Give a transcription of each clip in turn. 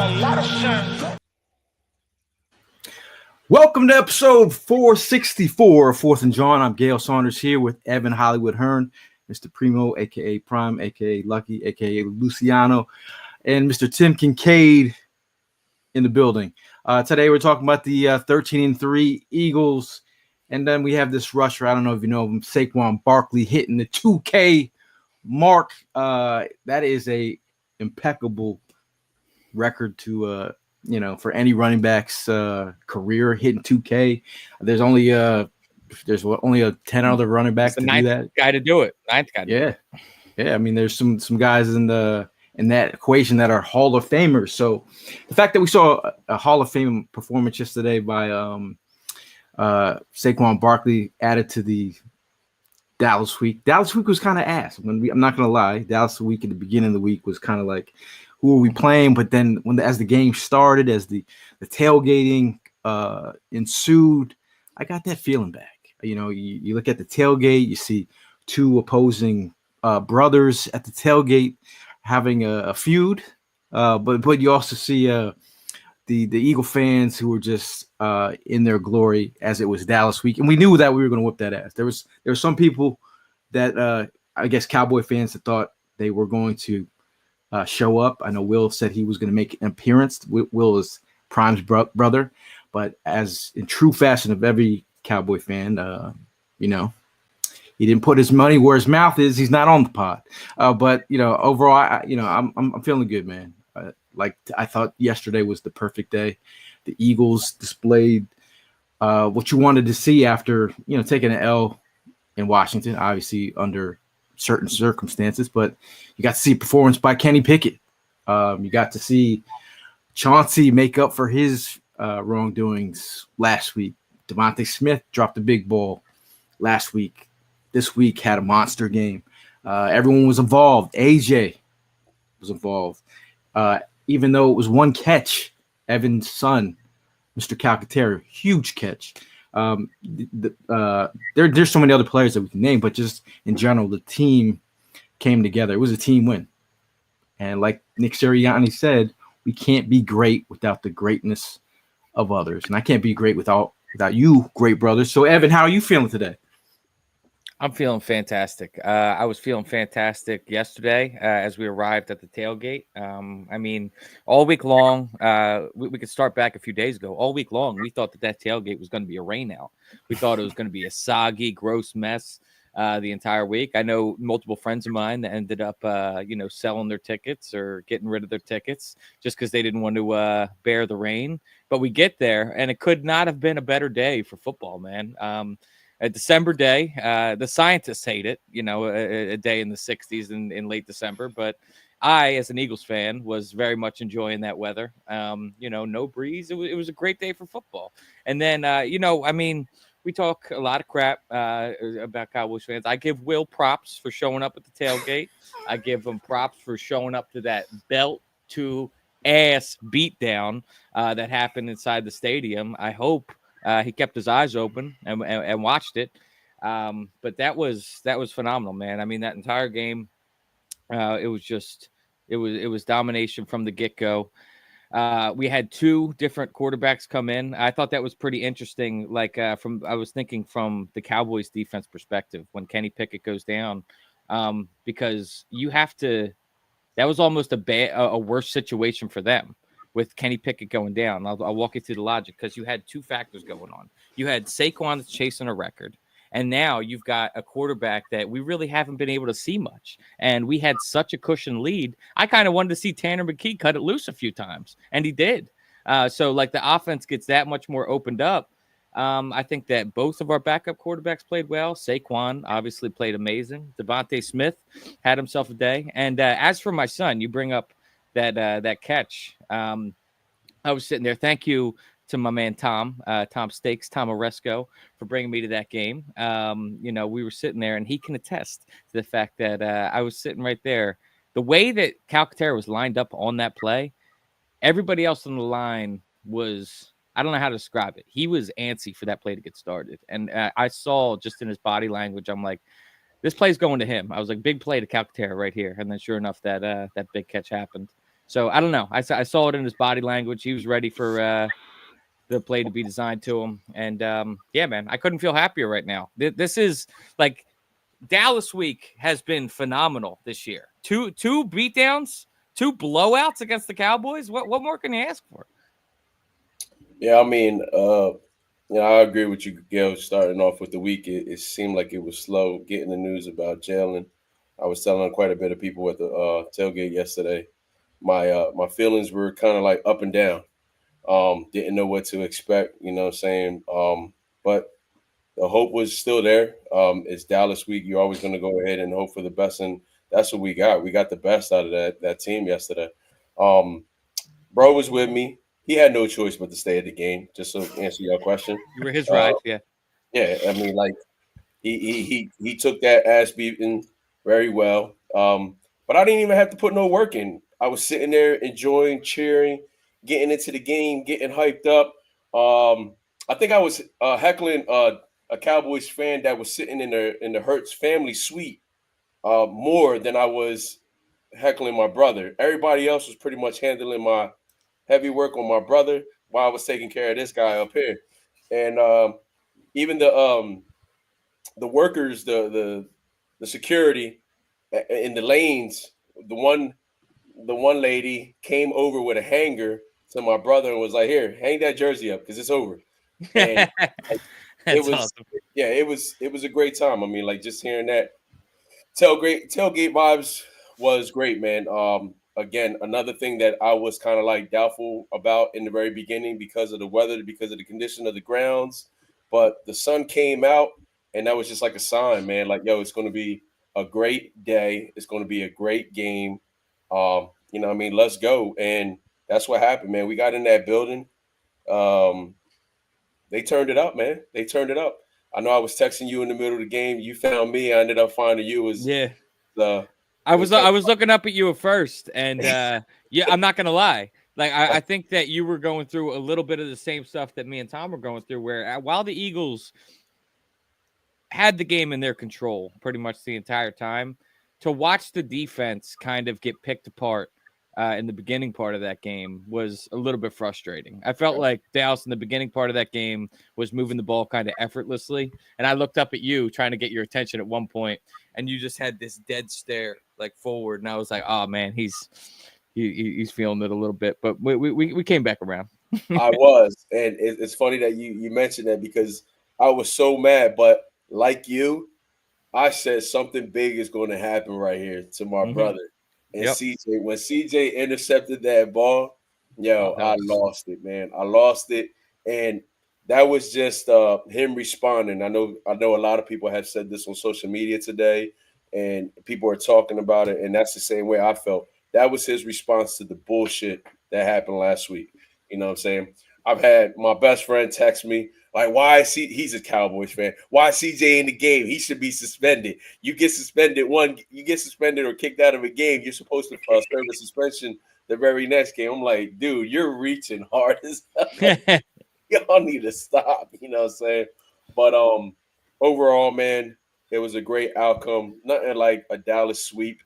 a lot of sun. Welcome to episode 464 of Fourth and Jawn. I'm Gail Saunders here with Evan Hollywood Hearn, Mr. Primo, a.k.a. Prime, a.k.a. Lucky, a.k.a. Luciano, and Mr. Tim Kincaid in the building. Today we're talking about the 13-3 Eagles, and then we have this rusher. I don't know if you know him, Saquon Barkley, hitting the 2K mark. That is a impeccable record to for any running back's career, hitting 2K. There's only a 10 other running backs to do that. Guy to do it. Ninth guy. Yeah. I mean, there's some guys in that equation that are Hall of Famers. So the fact that we saw a Hall of Fame performance yesterday by Saquon Barkley added to the Dallas week. Dallas week was kind of ass. I'm not gonna lie. Dallas week at the beginning of the week was kind of like, who are we playing? But then as the game started, as the tailgating ensued, I got that feeling back. You look at the tailgate, you see two opposing brothers at the tailgate having a feud, but you also see the Eagle fans who were just in their glory as it was Dallas week, and we knew that we were going to whip that ass. There were some people that I guess Cowboy fans that thought they were going to show up. I know Will said he was going to make an appearance. Will is Prime's brother, but as in true fashion of every Cowboy fan, he didn't put his money where his mouth is. He's not on the pod. But overall, I'm feeling good, man. I thought yesterday was the perfect day. The Eagles displayed what you wanted to see after taking an L in Washington, obviously under certain circumstances, but you got to see a performance by Kenny Pickett. You got to see Chauncey make up for his wrongdoings last week. Devontae Smith dropped a big ball last week. This week had a monster game. Everyone was involved. AJ was involved. Even though it was one catch, Evan's son, Mr. Calcaterra, huge catch. There's so many other players that we can name, but just in general, the team came together. It was a team win. And like Nick Sirianni said, we can't be great without the greatness of others. And I can't be great without you, great brothers. So, Evan, how are you feeling today? I'm feeling fantastic. I was feeling fantastic yesterday as we arrived at the tailgate. All week long, we could start back a few days ago. All week long, we thought that tailgate was going to be a rainout. We thought it was going to be a soggy, gross mess the entire week. I know multiple friends of mine that ended up, selling their tickets or getting rid of their tickets just because they didn't want to bear the rain. But we get there, and it could not have been a better day for football, man. A December day, the scientists hate it, a day in the 60s in late December. But I, as an Eagles fan, was very much enjoying that weather. No breeze. It was a great day for football. And then, we talk a lot of crap about Cowboys fans. I give Will props for showing up at the tailgate. I give him props for showing up to that belt to ass beatdown that happened inside the stadium. I hope he kept his eyes open and watched it. But that was phenomenal, man. I mean, that entire game, it was domination from the get-go. We had two different quarterbacks come in. I thought that was pretty interesting. I was thinking from the Cowboys defense perspective when Kenny Pickett goes down, because that was almost a worse situation for them with Kenny Pickett going down. I'll walk you through the logic, because you had two factors going on. You had Saquon that's chasing a record, and now you've got a quarterback that we really haven't been able to see much. And we had such a cushion lead. I kind of wanted to see Tanner McKee cut it loose a few times, and he did. So the offense gets that much more opened up. I think that both of our backup quarterbacks played well. Saquon obviously played amazing. Devontae Smith had himself a day. And as for my son, you bring up that catch. I was sitting there. Thank you to my man Tom Stakes, Tom Oresco, for bringing me to that game. We were sitting there, and he can attest to the fact that I was sitting right there. The way that Calcaterra was lined up on that play, everybody else on the line was, I don't know how to describe it. He was antsy for that play to get started. And I saw just in his body language, I'm like, this play's going to him. I was like, big play to Calcaterra right here. And then sure enough, that big catch happened. So I don't know. I saw it in his body language. He was ready for the play to be designed to him. And yeah, man, I couldn't feel happier right now. This is like Dallas week has been phenomenal this year. Two beatdowns, 2 blowouts against the Cowboys. What more can you ask for? Yeah, I mean, I agree with you, Gail. Starting off with the week, it seemed like it was slow getting the news about Jalen. I was telling quite a bit of people at the tailgate yesterday. My feelings were kind of like up and down. Didn't know what to expect, you know what I'm saying? But the hope was still there. It's Dallas week. You're always going to go ahead and hope for the best, and that's what we got. We got the best out of that team yesterday. Bro was with me. He had no choice but to stay at the game. Just to answer your question. You were his ride, yeah. Yeah, I mean, like he took that ass beating very well. But I didn't even have to put no work in. I was sitting there enjoying, cheering, getting into the game, getting hyped up. I think I was heckling a Cowboys fan that was sitting in the Hurts family suite more than I was heckling my brother. Everybody else was pretty much handling my heavy work on my brother while I was taking care of this guy up here. And even the workers, the security in the lanes, the one lady came over with a hanger to my brother and was like, "Here, hang that jersey up because it's over." And it was awesome. Yeah, it was a great time. I mean, like just hearing that tailgate vibes was great, man. Again, another thing that I was kind of like doubtful about in the very beginning because of the weather, because of the condition of the grounds, but the sun came out, and that was just like a sign, man. Like, yo, it's going to be a great day. It's going to be a great game. You know what I mean? Let's go. And that's what happened, man. We got in that building. They turned it up, man. They turned it up. I know I was texting you in the middle of the game. You found me. I ended up finding you. I was looking up at you at first, and yeah, I'm not gonna lie. Like I think that you were going through a little bit of the same stuff that me and Tom were going through. Where while the Eagles had the game in their control pretty much the entire time, to watch the defense kind of get picked apart in the beginning part of that game was a little bit frustrating. I felt like Dallas in the beginning part of that game was moving the ball kind of effortlessly. And I looked up at you trying to get your attention at one point, and you just had this dead stare like forward. And I was like, oh man, he's feeling it a little bit, but we came back around. I was. And it's funny that you mentioned that because I was so mad, but like you, I said something big is going to happen right here to my brother. And CJ, when CJ intercepted that ball, I lost it, man. I lost it. And that was just him responding. I know a lot of people have said this on social media today, and people are talking about it. And that's the same way I felt. That was his response to the bullshit that happened last week. You know what I'm saying? I've had my best friend text me, like, why is he's a Cowboys fan. Why is CJ in the game? He should be suspended. You get suspended or kicked out of a game, you're supposed to serve a suspension the very next game. I'm like, dude, you're reaching hard as hell. Y'all need to stop. You know what I'm saying? But overall, man, it was a great outcome. Nothing like a Dallas sweep.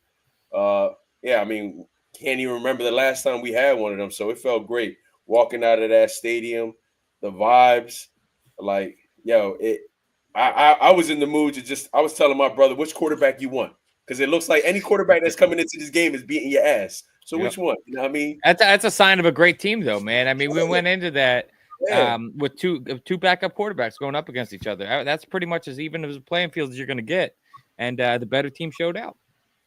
Yeah, I mean, can't even remember the last time we had one of them. So it felt great walking out of that stadium, the vibes. Like, I was in the mood to I was telling my brother which quarterback you want, because it looks like any quarterback that's coming into this game is beating your ass. So which one? You know what I mean? That's a sign of a great team, though, man. I mean, we went into that with two backup quarterbacks going up against each other. That's pretty much as even as a playing field as you're going to get, and the better team showed out.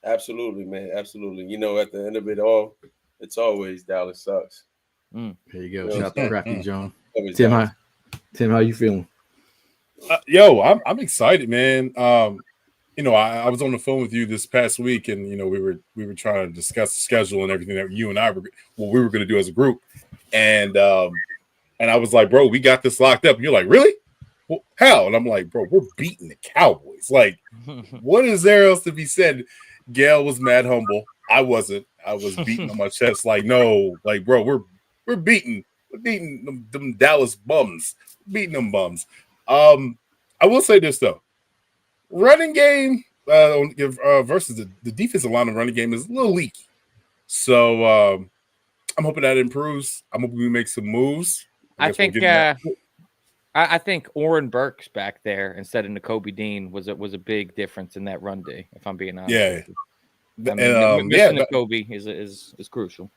Absolutely, man. Absolutely. You know, at the end of it all, it's always Dallas sucks. There you go. Shout out to Crafty John. Tim, how you feeling? I'm excited, man. You know, I was on the phone with you this past week, and you know, we were trying to discuss the schedule and everything that you and I were going to do as a group, and I was like, bro, we got this locked up. And you're like, really? Well, how? And I'm like, bro, we're beating the Cowboys. Like, what is there else to be said? Gail was mad humble. I wasn't. I was beating on my chest, like, no, like, bro, we're beating them Dallas bums, beating them bums. I will say this though, running game versus the defensive line of running game is a little leaky. So I'm hoping that improves. I'm hoping we make some moves. I think I think Oren Burks back there instead of Nakobe Dean was a big difference in that run D. If I'm being honest, with you. I mean, missing Nakobe is crucial.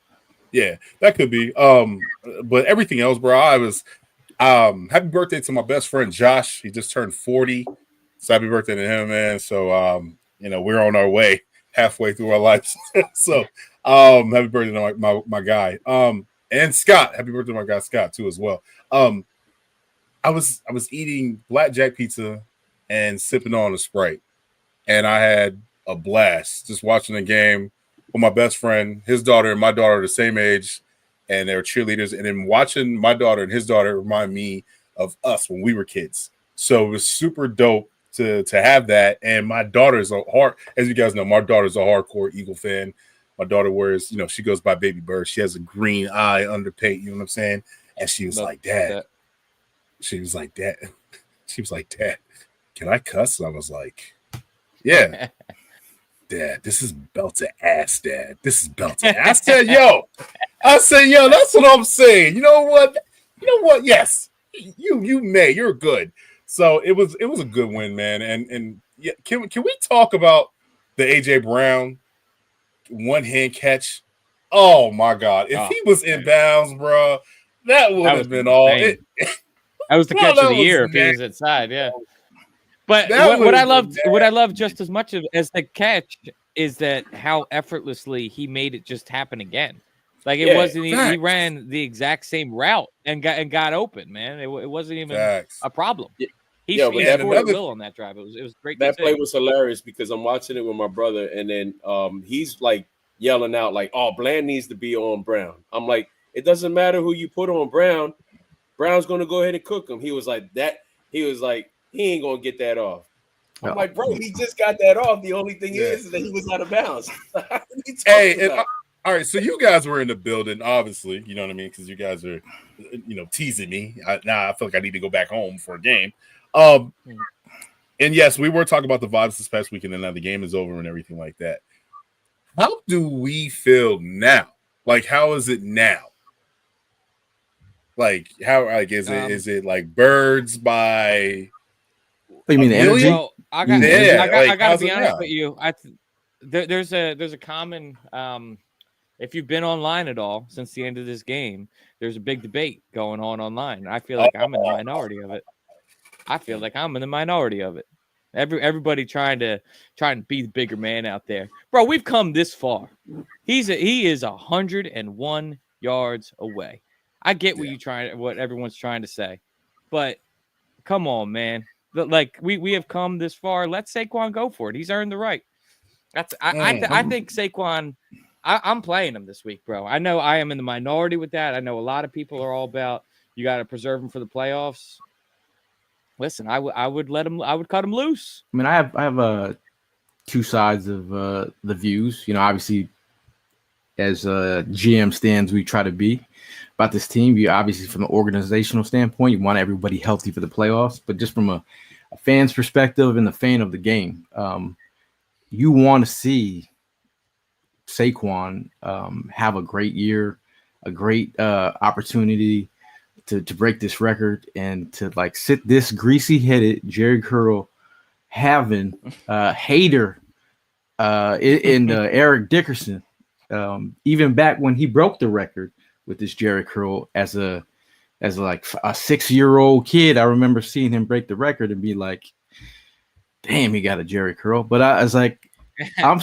Yeah, that could be. But everything else, bro, I was happy birthday to my best friend Josh. He just turned 40. So happy birthday to him, man. So we're on our way halfway through our lives. So happy birthday to my guy. And Scott, happy birthday to my guy Scott too as well. I was eating blackjack pizza and sipping on a Sprite, and I had a blast just watching the game with my best friend. His daughter and my daughter are the same age, and they're cheerleaders. And then watching my daughter and his daughter remind me of us when we were kids. So it was super dope to have that. And my daughter's as you guys know, my daughter's a hardcore Eagle fan. My daughter wears, she goes by Baby Bird. She has a green eye underpaint, you know what I'm saying? And she was like, Dad. She was like, Dad. She was like, Dad, can I cuss? And I was like, yeah. Dad, this is belt to ass, Dad. This is belt to ass. I said, yo, that's what I'm saying. You know what? Yes. You may. You're good. So it was a good win, man. And yeah, can we talk about the AJ Brown one-hand catch? Oh my God. If he was in bounds, bro, that would have been all it. That was the catch of the year if he was inside, yeah. But what I loved just as much as the catch is that how effortlessly he made it just happen again. Like it wasn't he ran the exact same route and got open, man. It wasn't even a problem. He scored at will on that drive. It was great. That play was hilarious because I'm watching it with my brother, and then he's like yelling out like, "Oh, Bland needs to be on Brown." I'm like, it doesn't matter who you put on Brown. Brown's gonna go ahead and cook him. He was like that. He was like, he ain't gonna get that off. I'm like, bro, he just got that off. The only thing is that he was out of bounds. All right, so you guys were in the building, obviously, you know what I mean, because you guys are, teasing me. Now I feel like I need to go back home for a game. And yes, we were talking about the vibes this past weekend, and now the game is over and everything like that. How do we feel now? Like, how is it now? Like, how? Like, is it like birds by? You mean the energy? Well, I got to be honest with you. There's a common. If you've been online at all since the end of this game, there's a big debate going on online. I feel like I'm in the minority of it. Everybody trying to be the bigger man out there, bro. We've come this far. He is 101 yards away. I get what everyone's trying to say, but come on, man. Like we have come this far. Let Saquon go for it. He's earned the right. I think Saquon. I'm playing him this week, bro. I know I am in the minority with that. I know a lot of people are all about you got to preserve him for the playoffs. Listen, I would let him. I would cut him loose. I mean, I have two sides of the views. Obviously, as GM stands, we try to be about this team. You obviously, from an organizational standpoint, you want everybody healthy for the playoffs. But just from a fan's perspective and the fan of the game, you want to see Saquon have a great year, a great opportunity to break this record and to like sit this greasy-headed Jerry Curl having hater in Eric Dickerson. Even back when he broke the record with this Jerry Curl as like a 6-year-old kid, I remember seeing him break the record and be like, "Damn, he got a Jerry Curl." But I was like, I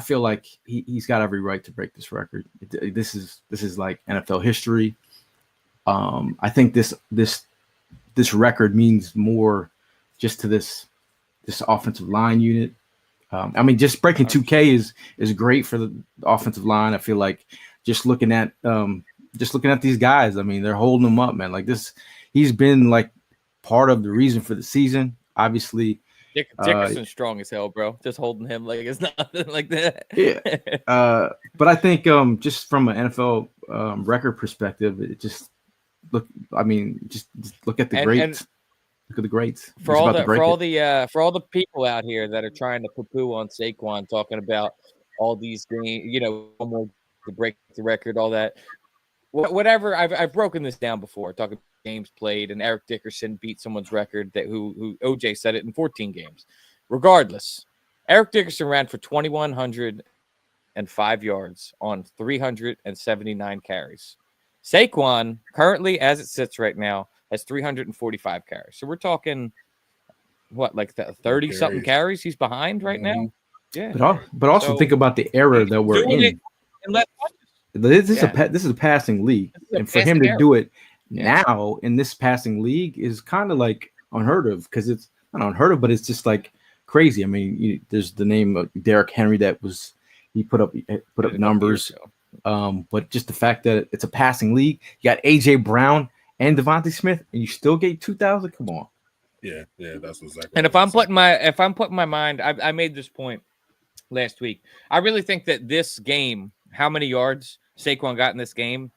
feel like he's got every right to break this record. This is like NFL history. I think this record means more just to this offensive line unit. I mean, just breaking 2K is great for the offensive line. I feel like just looking at these guys. I mean, they're holding them up, man. Like this, he's been like part of the reason for the season. Obviously, Dickerson's strong as hell, bro. Just holding him like it's nothing like that. Yeah. But I think just from an NFL record perspective, it just look. I mean, just look at the greats. Look at the greats. For all the people out here that are trying to poo-poo on Saquon, talking about all these games, one more to break the record, all that. Whatever. I've broken this down before, talking about games played, and Eric Dickerson beat someone's record that who OJ said it in 14 games. Regardless, Eric Dickerson ran for 2,105 yards on 379 carries. Saquon, currently as it sits right now, has 345 carries. So we're talking like 30-something carries he's behind right now. Yeah. But also think about the era that we're in. This is a passing league, and for him to do it now in this passing league is kind of like unheard of, because it's not unheard of, but it's just like crazy. I mean, there's the name of Derrick Henry he put up numbers, but just the fact that it's a passing league, you got AJ Brown and Devontae Smith, and you still get 2,000. Come on. Yeah, that's exactly. And if I'm putting my mind, I made this point last week. I really think that this game, how many yards Saquon got in this game,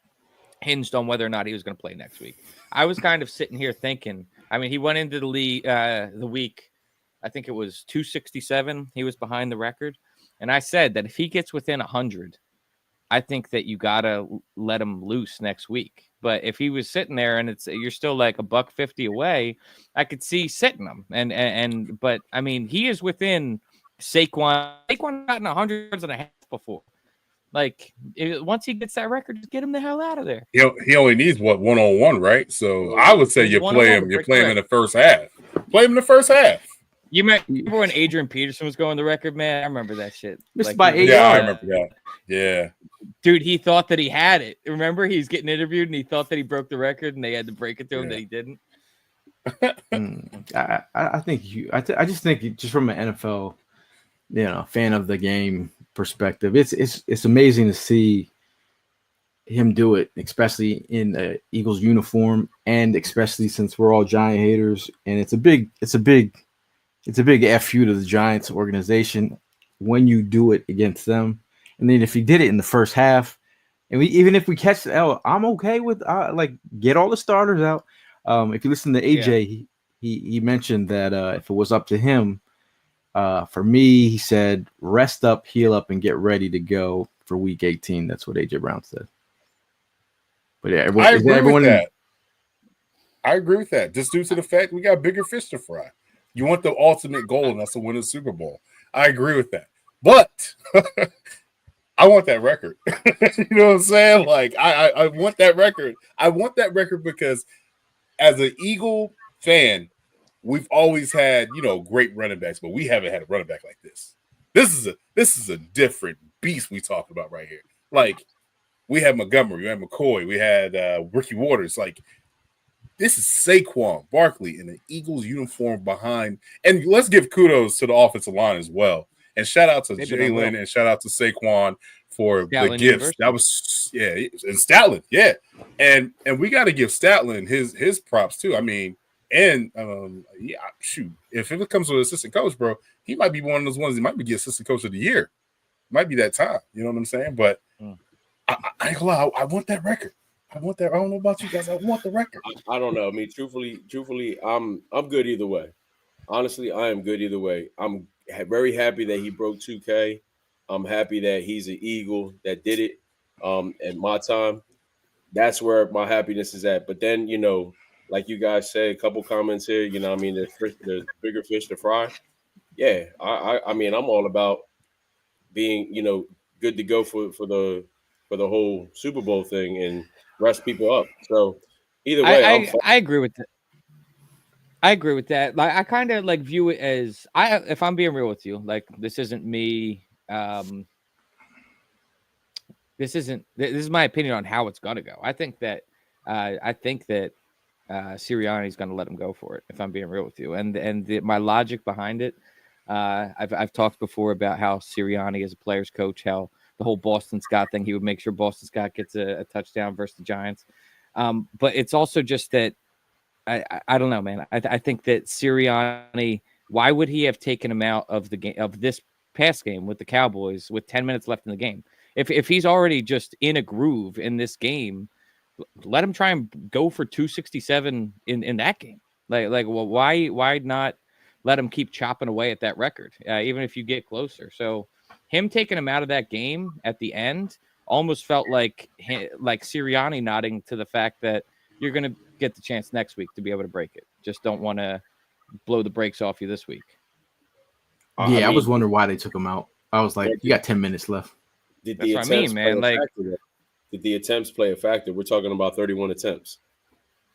hinged on whether or not he was going to play next week. I was kind of sitting here thinking, I mean, he went into the week, I think it was 267. He was behind the record. And I said that if he gets within 100, I think that you got to let him loose next week. But if he was sitting there and you're still like $150 away, I could see sitting him. But I mean, he is within Saquon. Saquon gotten 100 yards and a half before. Like, once he gets that record, just get him the hell out of there. He only needs one-on-one, right? So I would say you play him in the first half. Play him in the first half. You remember when Adrian Peterson was going the record, man? I remember that shit. Missed by 8 yards. I remember that. Yeah. Dude, he thought that he had it. Remember, he's getting interviewed and he thought that he broke the record, and they had to break it to him that he didn't. I just think just from an NFL, fan of the game perspective, it's amazing to see him do it, especially in the Eagles uniform, and especially since we're all Giant haters, and it's a big F you to the Giants organization when you do it against them. And then if he did it in the first half, and even if we catch the L, I'm okay with get all the starters out. If you listen to AJ, he mentioned that if it was up to him, for me, he said, rest up, heal up, and get ready to go for week 18. That's what AJ Brown said. But yeah, I agree with that. Just due to the fact we got bigger fish to fry. You want the ultimate goal, and that's to win the Super Bowl. I agree with that. But I want that record. You know what I'm saying? Like, I want that record. I want that record because as an Eagle fan, we've always had, great running backs, but we haven't had a running back like this. This is a different beast we talk about right here. Like, we had Montgomery, we had McCoy, we had Ricky Waters. Like, this is Saquon Barkley in the Eagles uniform behind. And let's give kudos to the offensive line as well. And shout out to Jalen and shout out to Saquon for the gifts. That was, and Statler, and we got to give Statler his props too. I mean, and shoot, if it comes to an assistant coach, bro, he might be one of those ones. He might be the assistant coach of the year. Might be that time. You know what I'm saying? But I ain't gonna lie, I want that record. I want that. I don't know about you guys. I want the record. I don't know. I mean, truthfully, I'm good either way. Honestly, I am good either way. I'm very happy that he broke 2K. I'm happy that he's an Eagle that did it. At my time, that's where my happiness is at. But then, like you guys said, a couple comments here. I mean, there's bigger fish to fry. Yeah, I mean, I'm all about being, good to go for the whole Super Bowl thing and rest people up. So either way, I agree with that. I agree with that. Like, I kind of view it as if I'm being real with you, like, this isn't me. This is my opinion on how it's gonna go. I think that Sirianni's gonna let him go for it. If I'm being real with you, my logic behind it, I've talked before about how Sirianni is a player's coach, how the whole Boston Scott thing, he would make sure Boston Scott gets a touchdown versus the Giants. But it's also just that I don't know, man. I think that Sirianni, why would he have taken him out of the game, of this past game with the Cowboys with 10 minutes left in the game? If he's already just in a groove in this game, let him try and go for 267 in that game. Well, why not let him keep chopping away at that record, even if you get closer? So him taking him out of that game at the end almost felt like Sirianni nodding to the fact that you're going to get the chance next week to be able to break it. Just don't want to blow the brakes off you this week. Yeah, I was wondering why they took him out. I was like, you got 10 minutes left. That's what I mean, man. Like, did the attempts play a factor? We're talking about 31 attempts.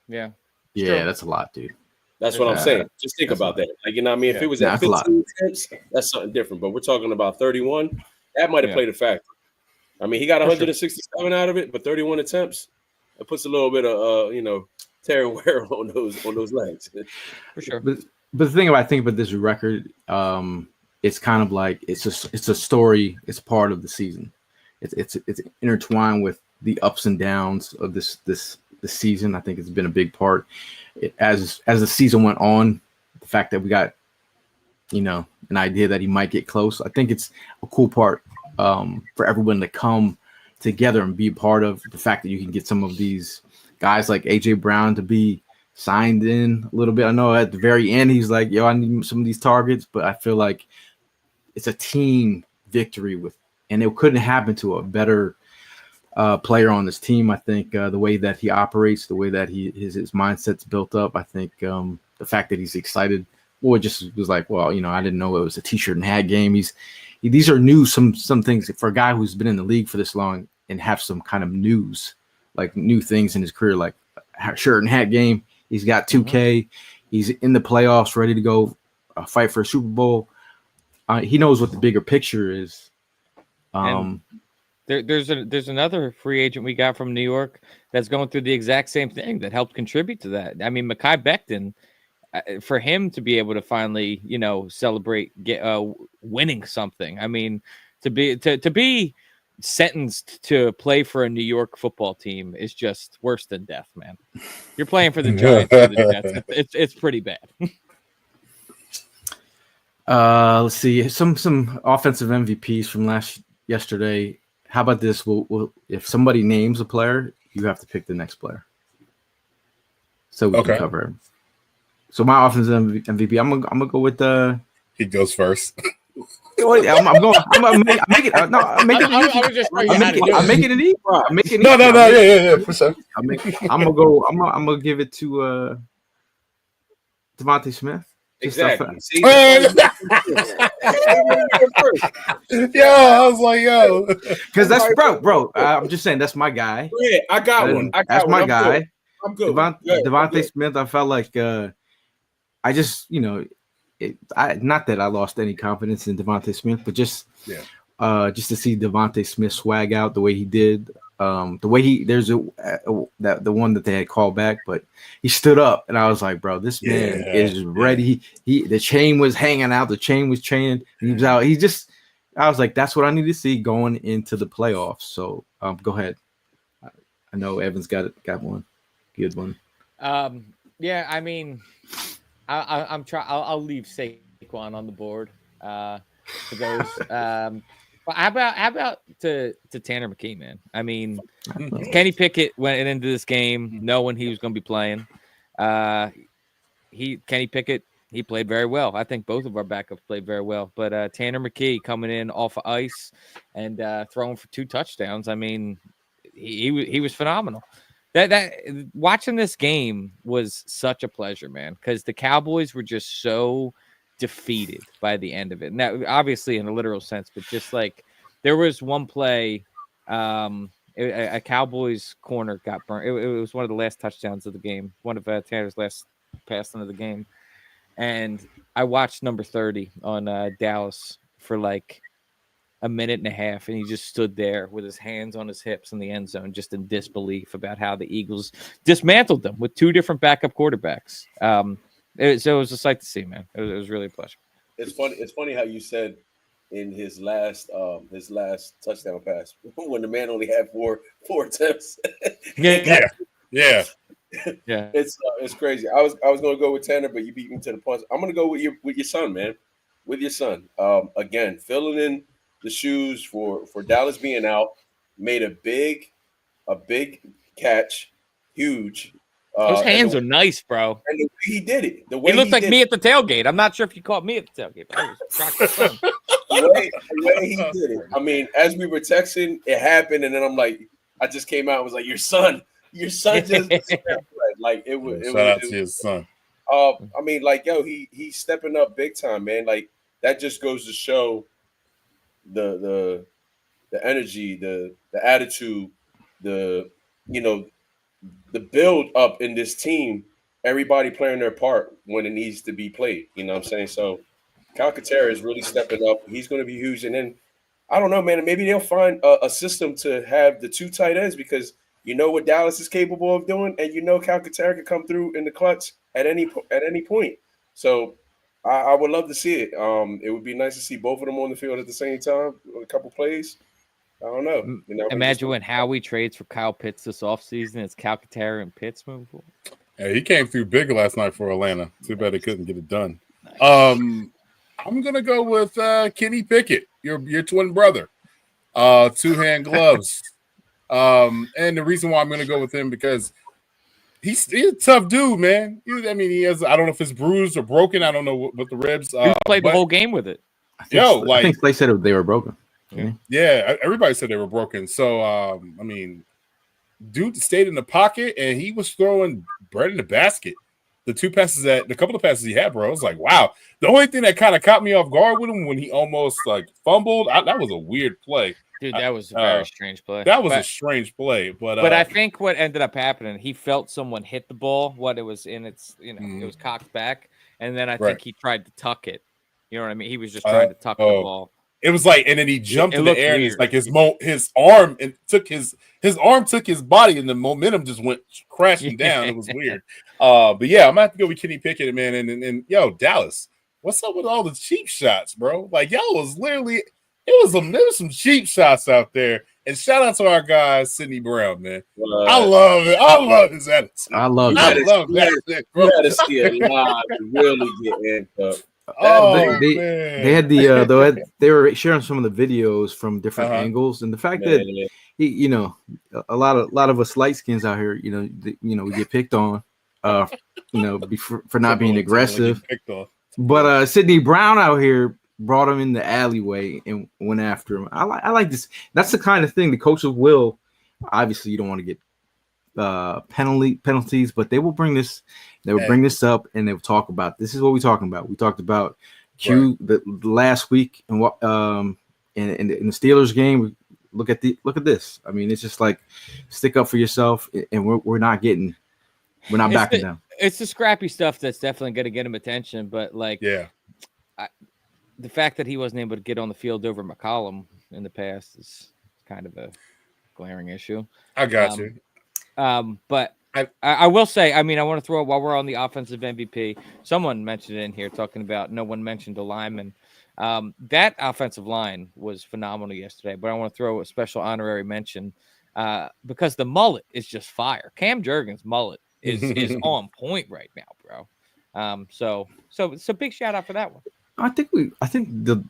Yeah. Yeah, that's a lot, dude. That's what I'm saying. Just think about that. Like, you know what I mean? If it was at 15 attempts, that's something different. But we're talking about 31. That might have played a factor. I mean, he got 167 out of it, but 31 attempts. It puts a little bit of tear and wear on those legs. For sure. But the thing I think about this record, it's kind of like it's a story. It's part of the season. It's intertwined with the ups and downs of this season. I think it's been a big part. As the season went on, the fact that we got an idea that he might get close. I think it's a cool part for everyone to come together and be a part of. The fact that you can get some of these guys like AJ Brown to be signed in a little bit. I know at the very end he's like, "Yo, I need some of these targets," but I feel like it's a team victory and it couldn't happen to a better player on this team. I think the way that he operates, the way that his mindset's built up. I think the fact that he's excited, it just was like, well, I didn't know it was a t-shirt and hat game. These are new, some things for a guy who's been in the league for this long and have some kind of news, like new things in his career, like shirt and hat game. He's got 2K. He's in the playoffs, ready to go fight for a Super Bowl. He knows what the bigger picture is. There's another free agent we got from New York that's going through the exact same thing that helped contribute to that. I mean, Mekhi Becton, for him to be able to finally, celebrate winning something. I mean, to be sentenced to play for a New York football team is just worse than death, man. You're playing for the Giants or the Jets. It's pretty bad. Let's see some offensive MVPs from yesterday. How about this? We'll if somebody names a player, you have to pick the next player, so we can cover him. So my offensive MVP, I'm gonna go with he goes first. I'm making it easy. Yeah, for sure. I'm gonna give it to Devontae Smith. Exactly. I was like, yo, because that's bro. I'm just saying that's my guy. Yeah, I got one. That's my guy. Good. I'm good. Devontae Smith. I felt like I just not that I lost any confidence in Devontae Smith, but just to see Devontae Smith swag out the way he did. The way there's the one that they had called back, but he stood up, and I was like, bro, this man is ready. The chain was hanging out, the chain was chained, and he was out. I was like, that's what I need to see going into the playoffs. So go ahead. I know Evan's got one good one. Yeah, I mean, I'm trying. I'll leave Saquon on the board for those. But how about to Tanner McKee, man? I mean, Kenny Pickett went into this game knowing he was going to be playing. Kenny Pickett, he played very well. I think both of our backups played very well. But Tanner McKee coming in off of ice and throwing for 2 touchdowns. I mean, he was phenomenal. That watching this game was such a pleasure, man, because the Cowboys were just so defeated by the end of it. Now, obviously in a literal sense, but just like there was one play, a Cowboys corner got burnt. It was one of the last touchdowns of the game, one of Tanner's last pass into the game. And I watched number 30 on Dallas for like a minute and a half, and he just stood there with his hands on his hips in the end zone, just in disbelief about how the Eagles dismantled them with 2 different backup quarterbacks. So it was a sight to see, man. It was really a pleasure. It's funny how you said in his last touchdown pass when the man only had four attempts. Yeah. It's crazy. I was going to go with Tanner, but you beat me to the punch. I'm going to go with your son, man. With your son. Again, filling in the shoes for Dallas being out, made a big catch, huge. Those hands are nice, bro. And the way he did it. The way he looked like me at the tailgate. I'm not sure if you caught me at the tailgate, but I was the way he did it. I mean, as we were texting, it happened, and then I'm like, I just came out and was like, your son just like it was. Shout out to his son. I mean, like, yo, he's stepping up big time, man. Like that just goes to show the energy, the attitude, the the build up in this team. Everybody playing their part when it needs to be played. You know what I'm saying? So Calcaterra is really stepping up. He's going to be huge. And then I don't know, man. Maybe they'll find a system to have the 2 tight ends because you know what Dallas is capable of doing, and you know Calcaterra can come through in the clutch at any point. So I would love to see it. It would be nice to see both of them on the field at the same time with a couple plays. I don't know. Imagine when Howie trades for Kyle Pitts this offseason. It's Calcaterra and Pitts moving forward. Yeah, he came through big last night for Atlanta. Too bad they couldn't get it done. I'm gonna go with Kenny Pickett, your twin brother. 2-hand gloves. And the reason why I'm gonna go with him because he's a tough dude, man. He has. I don't know if it's bruised or broken. I don't know what the ribs. He played the whole game with it. I think they said they were broken. Yeah, everybody said they were broken. So dude stayed in the pocket and he was throwing bread in the basket. The couple of passes he had, bro, I was like, wow. The only thing that kind of caught me off guard with him when he almost like fumbled, that was a weird play. Dude, that was a very strange play. That was a strange play, but I think what ended up happening, he felt someone hit the ball. What it was in, it was cocked back, and then I think he tried to tuck it. You know what I mean? He was just trying to tuck the ball. It was like, and then he jumped in the air, and it's like his arm and took his body, and the momentum just went crashing down. It was weird. But yeah, I'm gonna have to go with Kenny Pickett, man. And yo, Dallas, what's up with all the cheap shots, bro? Like y'all was literally, there was some cheap shots out there. And shout out to our guy Sidney Brown, man. I love it. I love his attitude. I love that. Bro. You gotta see a lot to really get in. They had they were sharing some of the videos from different angles, and the fact that a lot of us light skins out here, we get picked on, for not being aggressive. But Sidney Brown out here brought him in the alleyway and went after him. I like this. That's the kind of thing the coaches will. Obviously, you don't want to get penalties, but they will bring this. They will bring this up and they will talk about. This is what we're talking about. We talked about Q the last week and what in the Steelers game. Look at this. I mean, it's just like stick up for yourself, and we're not backing down. It's the scrappy stuff that's definitely going to get him attention, but the fact that he wasn't able to get on the field over McCollum in the past is kind of a glaring issue. I got you. But I will say, I mean, I want to throw while we're on the offensive MVP. Someone mentioned it in here talking about no one mentioned a lineman. That offensive line was phenomenal yesterday, but I want to throw a special honorary mention because the mullet is just fire. Cam Jurgens' mullet is on point right now, bro. So big shout out for that one. I think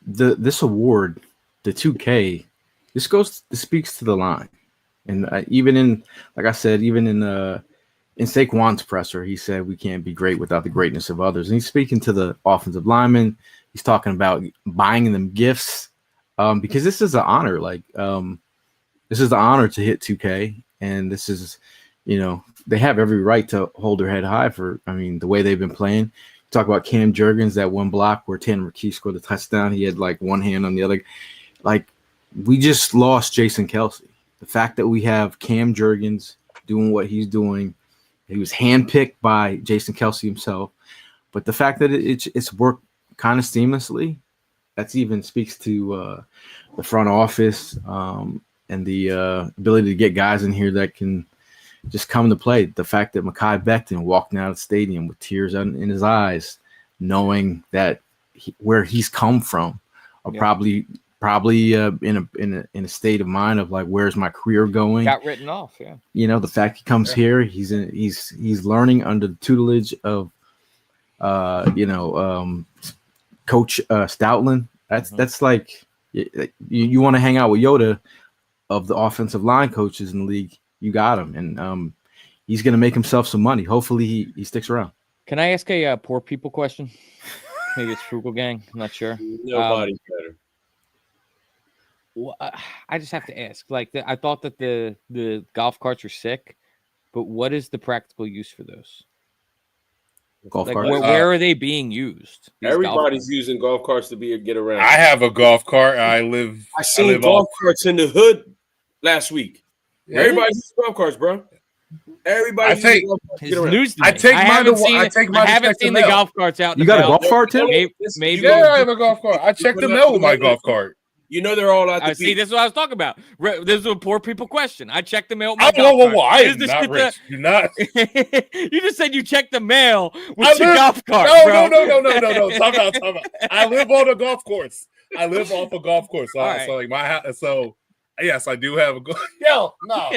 this award, the 2K, this speaks to the line, and even in Saquon's presser, he said we can't be great without the greatness of others. And he's speaking to the offensive linemen. He's talking about buying them gifts because this is an honor. This is the honor to hit 2K, and this is, they have every right to hold their head high for, the way they've been playing. Talk about Cam Jurgens, that one block where Tanner McKee scored the touchdown. He had one hand on the other. We just lost Jason Kelce. The fact that we have Cam Jurgens doing what he's doing, he was handpicked by Jason Kelce himself. But the fact that it's worked kind of seamlessly, that even speaks to the front office and the ability to get guys in here that can just come to play. The fact that Mekhi Becton walking out of the stadium with tears in his eyes, knowing that where he's come from, or probably in a state of mind of where's my career going? Got written off, yeah. The fact he comes here, he's learning under the tutelage of Coach Stoutland. That's like you want to hang out with Yoda of the offensive line coaches in the league. You got him, and he's going to make himself some money. Hopefully, he sticks around. Can I ask a poor people question? Maybe it's Frugal Gang. I'm not sure. Nobody's better. Well, I just have to ask. Like, I thought that the golf carts were sick, but what is the practical use for those? Golf Like, carts. where are they being used? Everybody's using golf carts to get around. I have a golf cart. I seen golf carts in the hood last week. Yeah. Everybody's using golf carts, bro. Everybody's using golf carts to get around. News to me. I haven't seen the golf carts out. You got a golf cart, Tim? Maybe. Yeah, I have a golf cart. I checked the mail with my golf cart. You know they're all out the See, this is what I was talking about. This is a poor people question. I checked the mail with my golf cart. I am not rich. You're not. You just said you checked the mail with your golf cart, No. Talk about. I live on a golf course. I live off a golf course. So, right. So like my house. So yes, I do have a golf. Yo, no.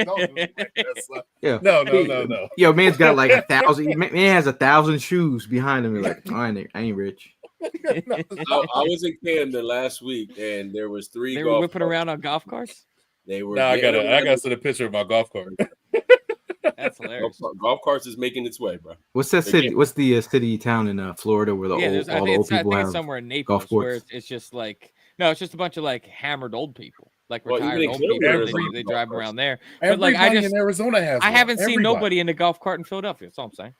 No. Yo, man's got like 1,000. Man has 1,000 shoes behind him. Like, I ain't rich. I was in Camden last week, and there was 3. They were whipping around on golf carts. They were. No, I gotta send a picture of my golf cart. That's hilarious. Golf carts is making its way, bro. What's that city? What's the city town in Florida where all the old people have it's somewhere in Naples where it's just like it's just a bunch of like hammered old people, like retired old people. They drive around there. But like in Arizona has. I haven't seen nobody in a golf cart in Philadelphia. That's all I'm saying.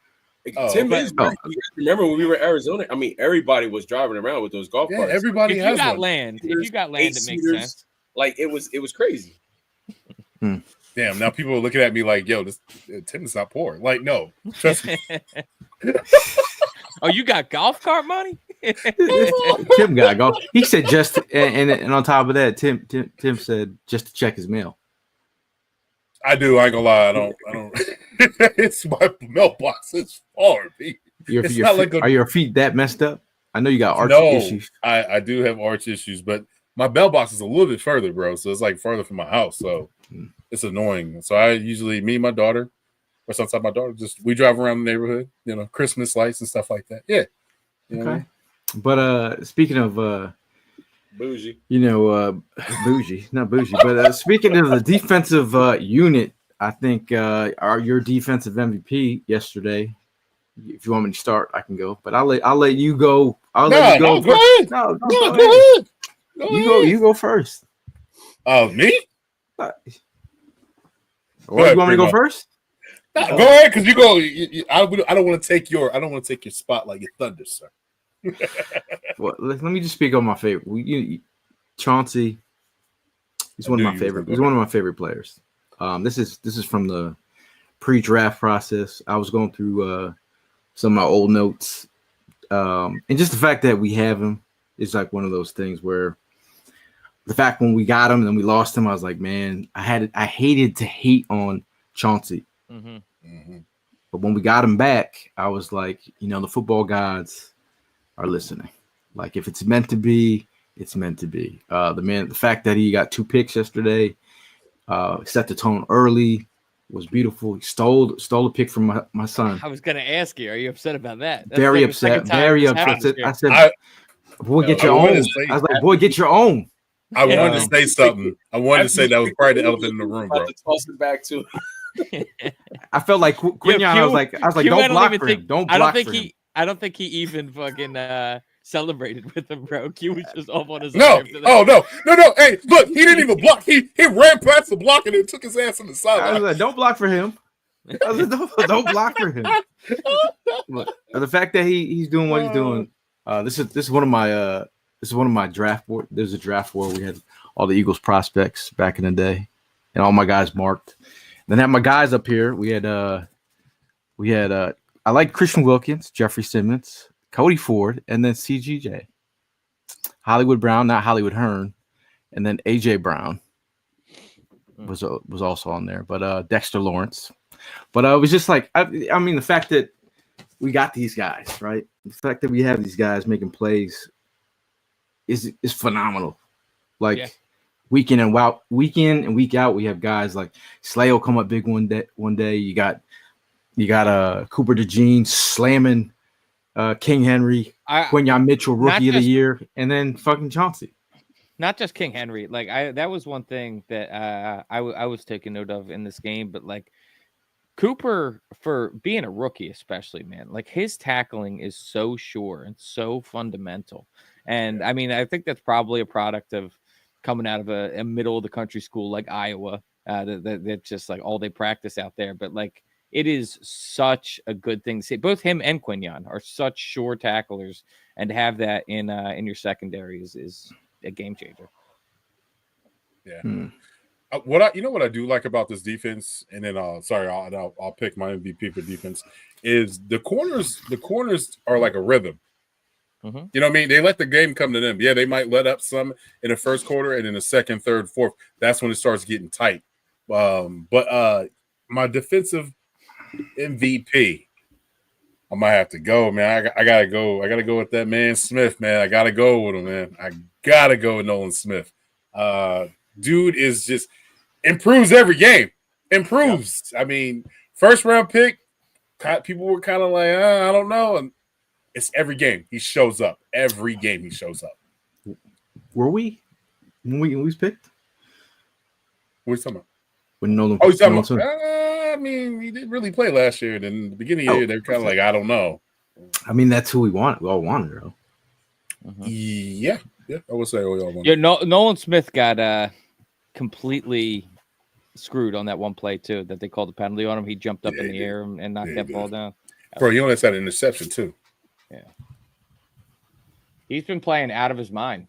Tim is right. Remember when we were in Arizona? I mean, everybody was driving around with those golf carts. Everybody has one. If you got land, it makes sense. Like it was crazy. Damn! Now people are looking at me like, "Yo, Tim is not poor." Like, no, trust me. Oh, you got golf cart money? Tim got golf. He said just and on top of that, Tim said just to check his mail. I do. I ain't gonna lie. I don't. It's my mailbox. It's far. Are your feet that messed up? I know you got arch issues. I do have arch issues, but my mailbox is a little bit further, bro. So it's like further from my house. So it's annoying. So I usually, me and my daughter, or sometimes my daughter, we drive around the neighborhood, Christmas lights and stuff like that. Yeah. Okay. But speaking of bougie, bougie, not bougie, but speaking of the defensive unit, I think your defensive MVP yesterday. If you want me to start, I can go, but I'll let you go. Go ahead. No, go ahead. You go first. Me? You want me to go first? Go ahead, because you go. I don't want to take your spot like your thunder, sir. Well, let me just speak on my favorite. Chauncey. He's one of my favorite. He's one of my favorite players. This is from the pre-draft process. I was going through some of my old notes, and just the fact that we have him is like one of those things where the fact when we got him and then we lost him, I was like, man, I hated to hate on Chauncey, but when we got him back, I was like, the football gods are listening. Like if it's meant to be, it's meant to be. The fact that he got 2 picks yesterday, set the tone early, was beautiful. He stole a pick from my son. I was gonna ask you, are you upset about that? Very upset. Very upset. I said, boy, get your own. I was like, boy, get your own. I wanted to say something. I wanted to say that was probably the elephant in the room, bro. Toss it back to. I felt like Quinion. I was like, don't block for him. Don't block for him. I don't think he even fucking celebrated with him, bro. Q was just off on his no. Hey, look, he didn't even block. He ran past the block and then took his ass on the side. I was like, don't block for him. I was like, don't block for him. Look, the fact that he's doing what he's doing. This is one of my draft board. There's a draft board. We had all the Eagles prospects back in the day, and all my guys marked. Then had my guys up here. We had I like Christian Wilkins, Jeffrey Simmons, Cody Ford, and then CGJ. Hollywood Brown, not Hollywood Hearn, and then AJ Brown was also on there, but Dexter Lawrence. But it was just like I mean the fact that we got these guys, right? The fact that we have these guys making plays is phenomenal. Like week in and week out, we have guys like Slay will come up big one day. You got Cooper DeJean slamming King Henry, Quinion Mitchell rookie of the year, and then fucking Chauncey. Not just King Henry. Like that was one thing that I was taking note of in this game, but like Cooper, for being a rookie, especially, man, like his tackling is so sure and so fundamental. And I mean, I think that's probably a product of coming out of a middle of the country school like Iowa. That just like all they practice out there. But like it is such a good thing to see. Both him and Quinyon are such sure tacklers, and to have that in your secondary is a game changer. Yeah. What I do like about this defense, and then I'll pick my MVP for defense, is the corners. The corners are like a rhythm. Mm-hmm. You know what I mean? They let the game come to them. Yeah, they might let up some in the first quarter, and in the second, third, fourth, that's when it starts getting tight. But my defensive MVP, I might have to go, man. I gotta go. I gotta go with that man Smith, man. I gotta go with him, man. I gotta go with Nolan Smith. Dude is just improves every game. Improves. I mean, first round pick. People were kind of like, I don't know, and it's every game he shows up. Every game he shows up. Were we when we was picked? What are you talking about? When Nolan? Oh, he's talking about. I mean, he didn't really play last year. And in the beginning of the year, they were kind of like, I don't know. I mean, that's who we wanted. We all wanted her. Mm-hmm. Yeah, I would say we all wanted. Yeah, Nolan Smith got completely screwed on that one play too. That they called the penalty on him. He jumped up in the air and knocked that ball down. Bro, he almost had an interception too. Yeah, he's been playing out of his mind.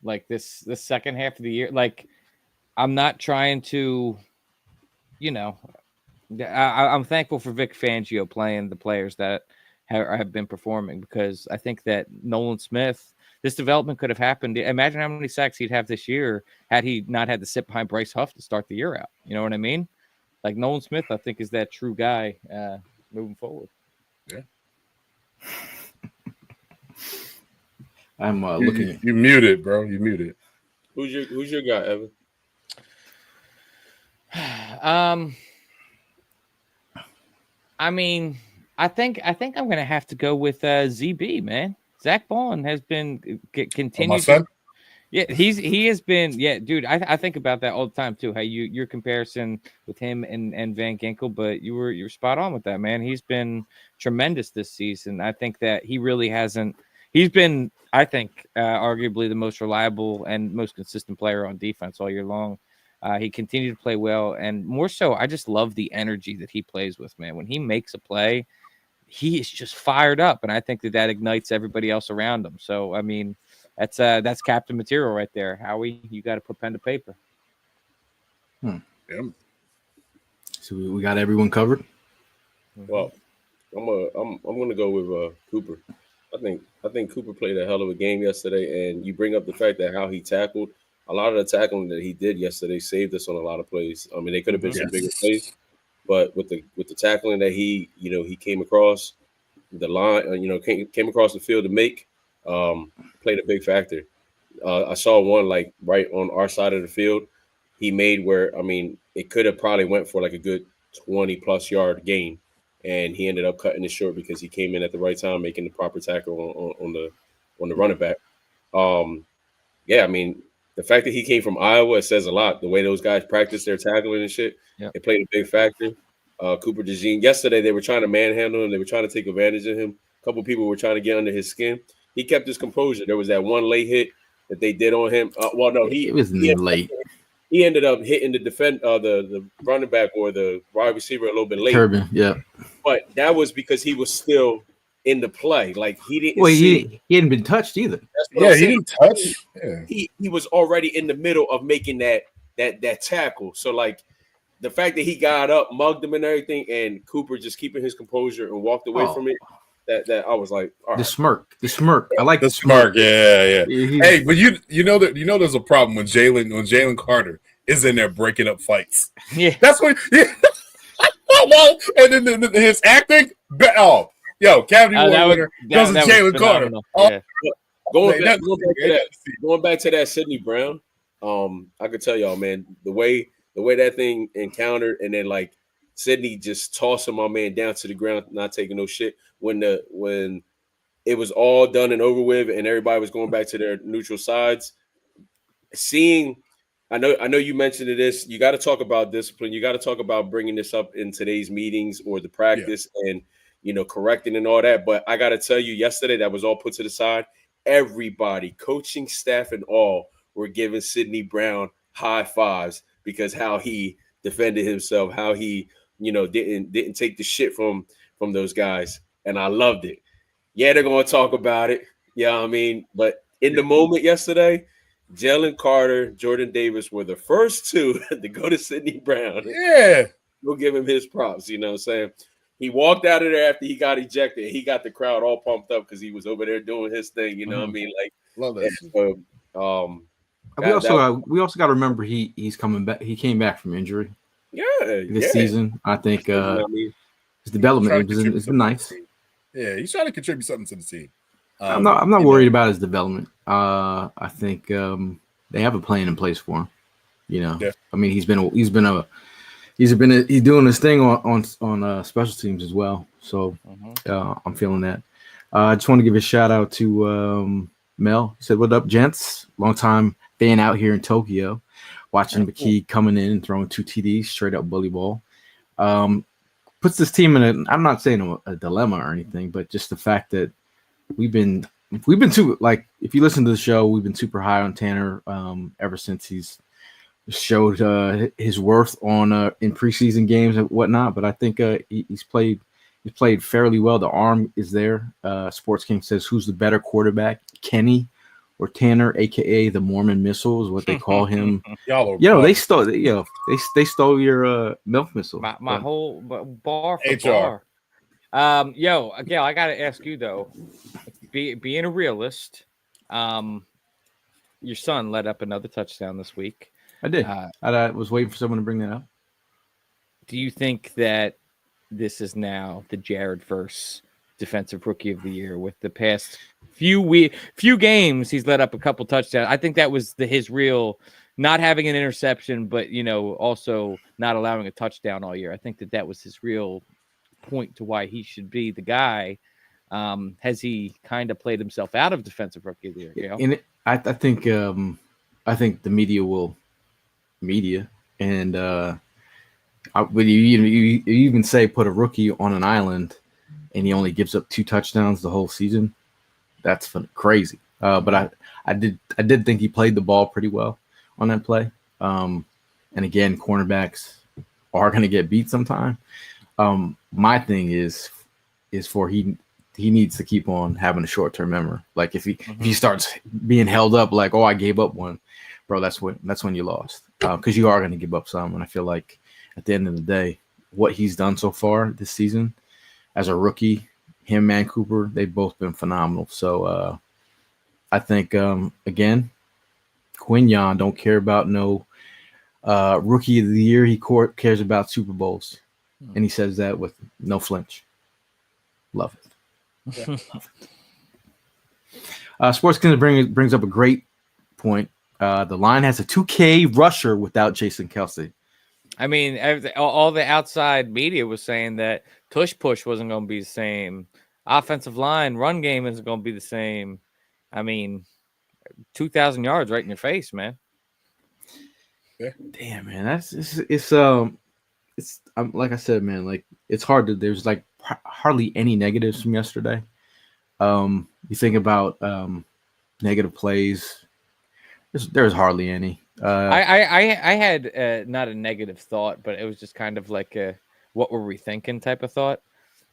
Like this second half of the year. Like, I'm not trying to, I'm thankful for Vic Fangio playing the players that have been performing, because I think that Nolan Smith, this development could have happened. Imagine how many sacks he'd have this year had he not had to sit behind Bryce Huff to start the year out. You know what I mean? Like Nolan Smith, I think, is that true guy moving forward. Yeah. I'm looking. You muted, bro. You muted. Who's your guy, Evan? I mean, I think I'm gonna have to go with ZB, man. Zach Bond has been continuing. My son? Yeah, he has been. Yeah, dude, I think about that all the time too. How your comparison with him and Van Ginkel, but you were spot on with that, man. He's been tremendous this season. I think that he really hasn't. He's been, I think, arguably the most reliable and most consistent player on defense all year long. He continued to play well, and more so, I just love the energy that he plays with, man. When he makes a play, he is just fired up, and I think that ignites everybody else around him. So, I mean, that's captain material right there. Howie, you got to put pen to paper. Yeah. So we got everyone covered. Well, I'm gonna go with Cooper. I think Cooper played a hell of a game yesterday, and you bring up the fact that how he tackled. A lot of the tackling that he did yesterday saved us on a lot of plays. I mean, they could have been some bigger plays, but with the tackling that he came across the line, came across the field to make, played a big factor. I saw one like right on our side of the field he made where, I mean, it could have probably went for like a good 20+ yard gain, and he ended up cutting it short because he came in at the right time, making the proper tackle on the running back. Yeah, I mean, the fact that he came from Iowa, it says a lot. The way those guys practice their tackling and shit, it played a big factor. Cooper DeJean, yesterday they were trying to manhandle him. They were trying to take advantage of him. A couple people were trying to get under his skin. He kept his composure. There was that one late hit that they did on him. It was late. He ended up hitting the running back or the wide receiver a little bit late. Turbin, yeah. But that was because he was still in the play. Like he didn't. Well, he hadn't been touched either. Yeah, he didn't touch. Yeah. He was already in the middle of making that tackle. So like the fact that he got up, mugged him and everything, and Cooper just keeping his composure and walked away from it. That I was like, all right. The smirk. I like the smirk. Yeah. Hey, but you know there's a problem when Jalen Carter is in there breaking up fights. Yeah, that's what. Yeah. And then his acting. Oh, yo, Cavity winner goes to Jalen Carter. Yeah. Going back to that Sidney Brown. I could tell y'all, man, the way that thing encountered, and then like Sidney just tossing my man down to the ground, not taking no shit. When it was all done and over with, and everybody was going back to their neutral sides, I know you mentioned this. You got to talk about discipline. You got to talk about bringing this up in today's meetings or the practice and correcting and all that. But I got to tell you, yesterday that was all put to the side. Everybody, coaching staff and all, were giving Sidney Brown high fives because how he defended himself, how he, didn't take the shit from those guys. And I loved it. Yeah, they're going to talk about it. Yeah, I mean, but in the moment yesterday, Jalen Carter, Jordan Davis were the first two to go to Sidney Brown. Yeah. We'll give him his props, you know what I'm saying? He walked out of there after he got ejected. He got the crowd all pumped up because he was over there doing his thing, you know what I mean? Like, love that. So, we also got to remember he's coming back. He came back from injury. Yeah, this season. I think his development has been nice. Yeah, he's trying to contribute something to the team. I'm not worried about his development. I think they have a plan in place for him. Yeah. I mean, he's doing his thing on special teams as well. So I'm feeling that. I just want to give a shout out to Mel. He said, "What up, gents? Long time fan out here in Tokyo, watching McKee coming in and throwing 2 TDs, straight up bully ball. Puts this team in I'm not saying a dilemma or anything, but just the fact that we've been too, like, if you listen to the show, we've been super high on Tanner ever since he's showed his worth on in preseason games and whatnot. But I think he's played fairly well. The arm is there. Sports King says, who's the better quarterback, Kenny or Tanner, aka the Mormon Missile, is what they call him. They stole they stole your milk missile. My whole bar for HR. Bar. Gail, I gotta ask you though, being a realist, your son led up another touchdown this week. I did. I was waiting for someone to bring that up. Do you think that this is now the Jared Verse Defensive Rookie of the Year? With the past few games, he's led up a couple touchdowns. I think that was his real, not having an interception, but also not allowing a touchdown all year. I think that was his real point to why he should be the guy. Has he kind of played himself out of Defensive Rookie of the Year? I think the media will and when you even say put a rookie on an island and he only gives up 2 touchdowns the whole season, that's crazy. But I did think he played the ball pretty well on that play. And again, cornerbacks are going to get beat sometime. My thing is for he needs to keep on having a short-term memory. Like if he starts being held up like, oh, I gave up one, bro, that's when you lost. Because you are going to give up some. And I feel like at the end of the day, what he's done so far this season as a rookie, him and Cooper, they've both been phenomenal. So I think, again, Quinyon don't care about no rookie of the year. He cares about Super Bowls. And he says that with no flinch. Love it. Sports brings up a great point. The line has a 2K rusher without Jason Kelce. I mean, all the outside media was saying that tush push wasn't going to be the same. Offensive line, run game isn't going to be the same. I mean, 2,000 yards right in your face, man. Yeah. Damn, man, it's like I said, man, like it's hard to. There's like hardly any negatives from yesterday. You think about negative plays. There's hardly any. I had not a negative thought, but it was just kind of like a what were we thinking type of thought.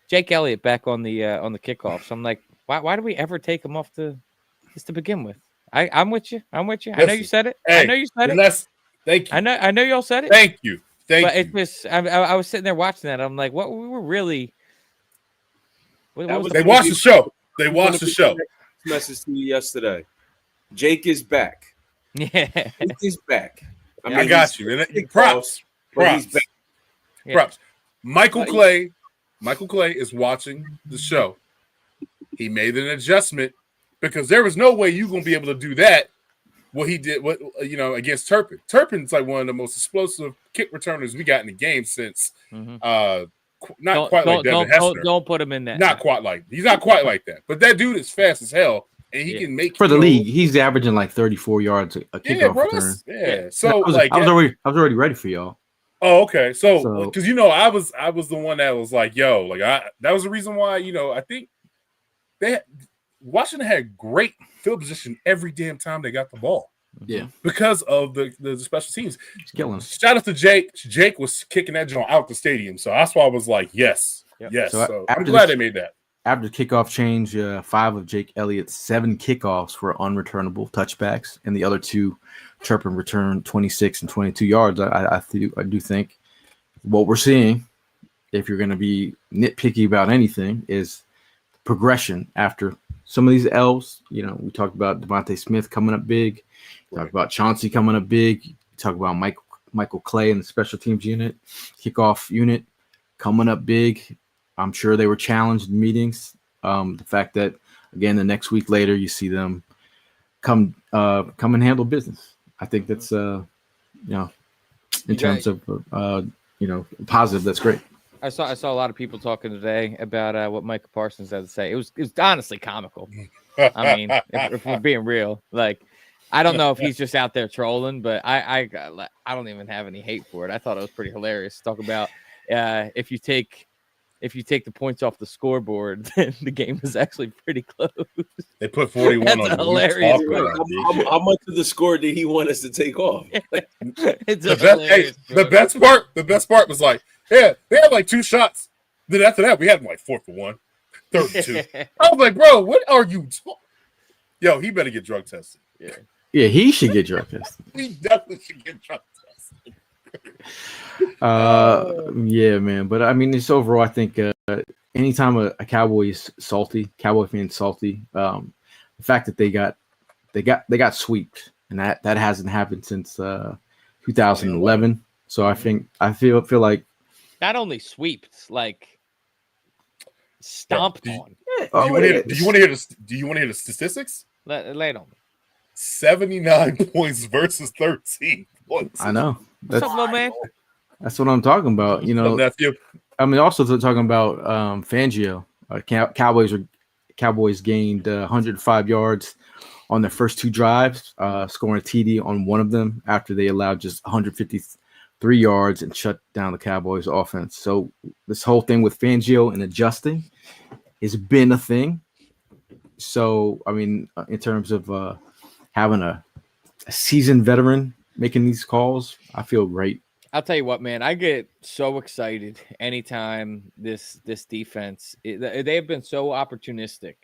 Jake Elliott back on the kickoff. So I'm like, why do we ever take him off just to begin with? I'm with you. Listen, I know you said it. Hey, I know you said it. Thank you. I know y'all said it. Thank you. But it's just I was sitting there watching that. I'm like, what we were really. They watched the show. They watched the show. Message to you yesterday. Jake is back. Yeah, Jake is back. I got you. And props. He's back. Yeah. Props. Michael Clay is watching the show. He made an adjustment because there was no way you're gonna be able to do that. What he did, against Turpin. Turpin's like one of the most explosive kick returners we got in the game since. Not quite like Devin Hester. Don't put him in that. He's not quite like that. But that dude is fast as hell, and he can make for the league. He's averaging like 34 yards a kickoff return. Yeah. So I was already ready for y'all. Oh, okay. So because I was the one that was like, yo, like that was the reason why I think Washington had great field position every damn time they got the ball. Yeah, because of the special teams. he's killing us. Shout out to Jake. Jake was kicking that joint out the stadium, so that's why I was like, yes. So I'm glad they made that. After the kickoff change, 5 of Jake Elliott's 7 kickoffs were unreturnable touchbacks, and the other 2 Turpin returned 26 and 22 yards. I do think what we're seeing, if you're going to be nitpicky about anything, is progression after some of these L's. You know, we talked about Devontae Smith coming up big. We talked about Chauncey coming up big. We talked about Michael Clay in the special teams unit, kickoff unit coming up big. I'm sure they were challenged in meetings. The fact that, again, the next week later, you see them come and handle business. I think that's, in terms of, positive, that's great. I saw a lot of people talking today about what Micah Parsons had to say. It was honestly comical. I mean, if we're being real, like, I don't know if he's just out there trolling, but I don't even have any hate for it. I thought it was pretty hilarious to talk about if you take the points off the scoreboard, then the game is actually pretty close. They put 41 That's on. Hilarious. How much of the score did he want us to take off? The best part was like, yeah, they had like 2 shots. Then after that, we had like 4th and 1, 3rd and 2. I was like, bro, what are you talking? Yo, he better get drug tested. Yeah, he should get drug tested. He definitely should get drug tested. Yeah, man. But I mean, it's overall, I think anytime a Cowboy fan's salty, the fact that they got sweeped, and that hasn't happened since 2011. So I feel like not only sweeped, like stomped on. Do you want to hear the statistics? Lay it on me. 79 points versus 13 points. I know. What's up, little man? That's what I'm talking about. You know, nephew. I mean, also talking about Fangio. Cowboys gained 105 yards on their first 2 drives, scoring a TD on one of them after they allowed just 153 yards and shut down the Cowboys offense. So this whole thing with Fangio and adjusting has been a thing. So, I mean, in terms of having a seasoned veteran making these calls, I feel great. I'll tell you what, man, I get so excited anytime this defense, they have been so opportunistic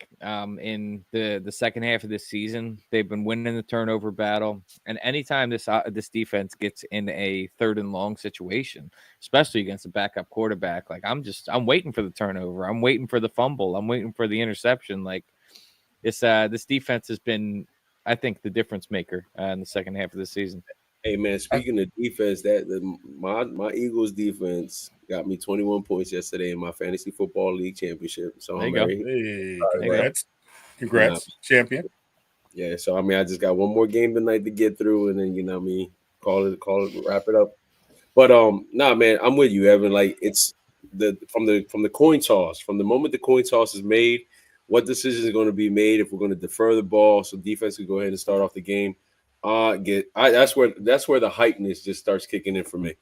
in the second half of this season. They've been winning the turnover battle. And anytime this defense gets in a 3rd and long situation, especially against a backup quarterback, like I'm waiting for the turnover. I'm waiting for the fumble. I'm waiting for the interception. Like this defense has been, I think, the difference maker in the second half of the season. Hey man, speaking of defense, my Eagles defense got me 21 points yesterday in my fantasy football league championship. So I'm very congrats, champion. Yeah, so I mean, I just got one more game tonight to get through, and then call it, wrap it up. But nah, man, I'm with you, Evan. Like it's from the coin toss, from the moment the coin toss is made, what decision is going to be made if we're going to defer the ball so defense can go ahead and start off the game. That's where the hypeness just starts kicking in for me.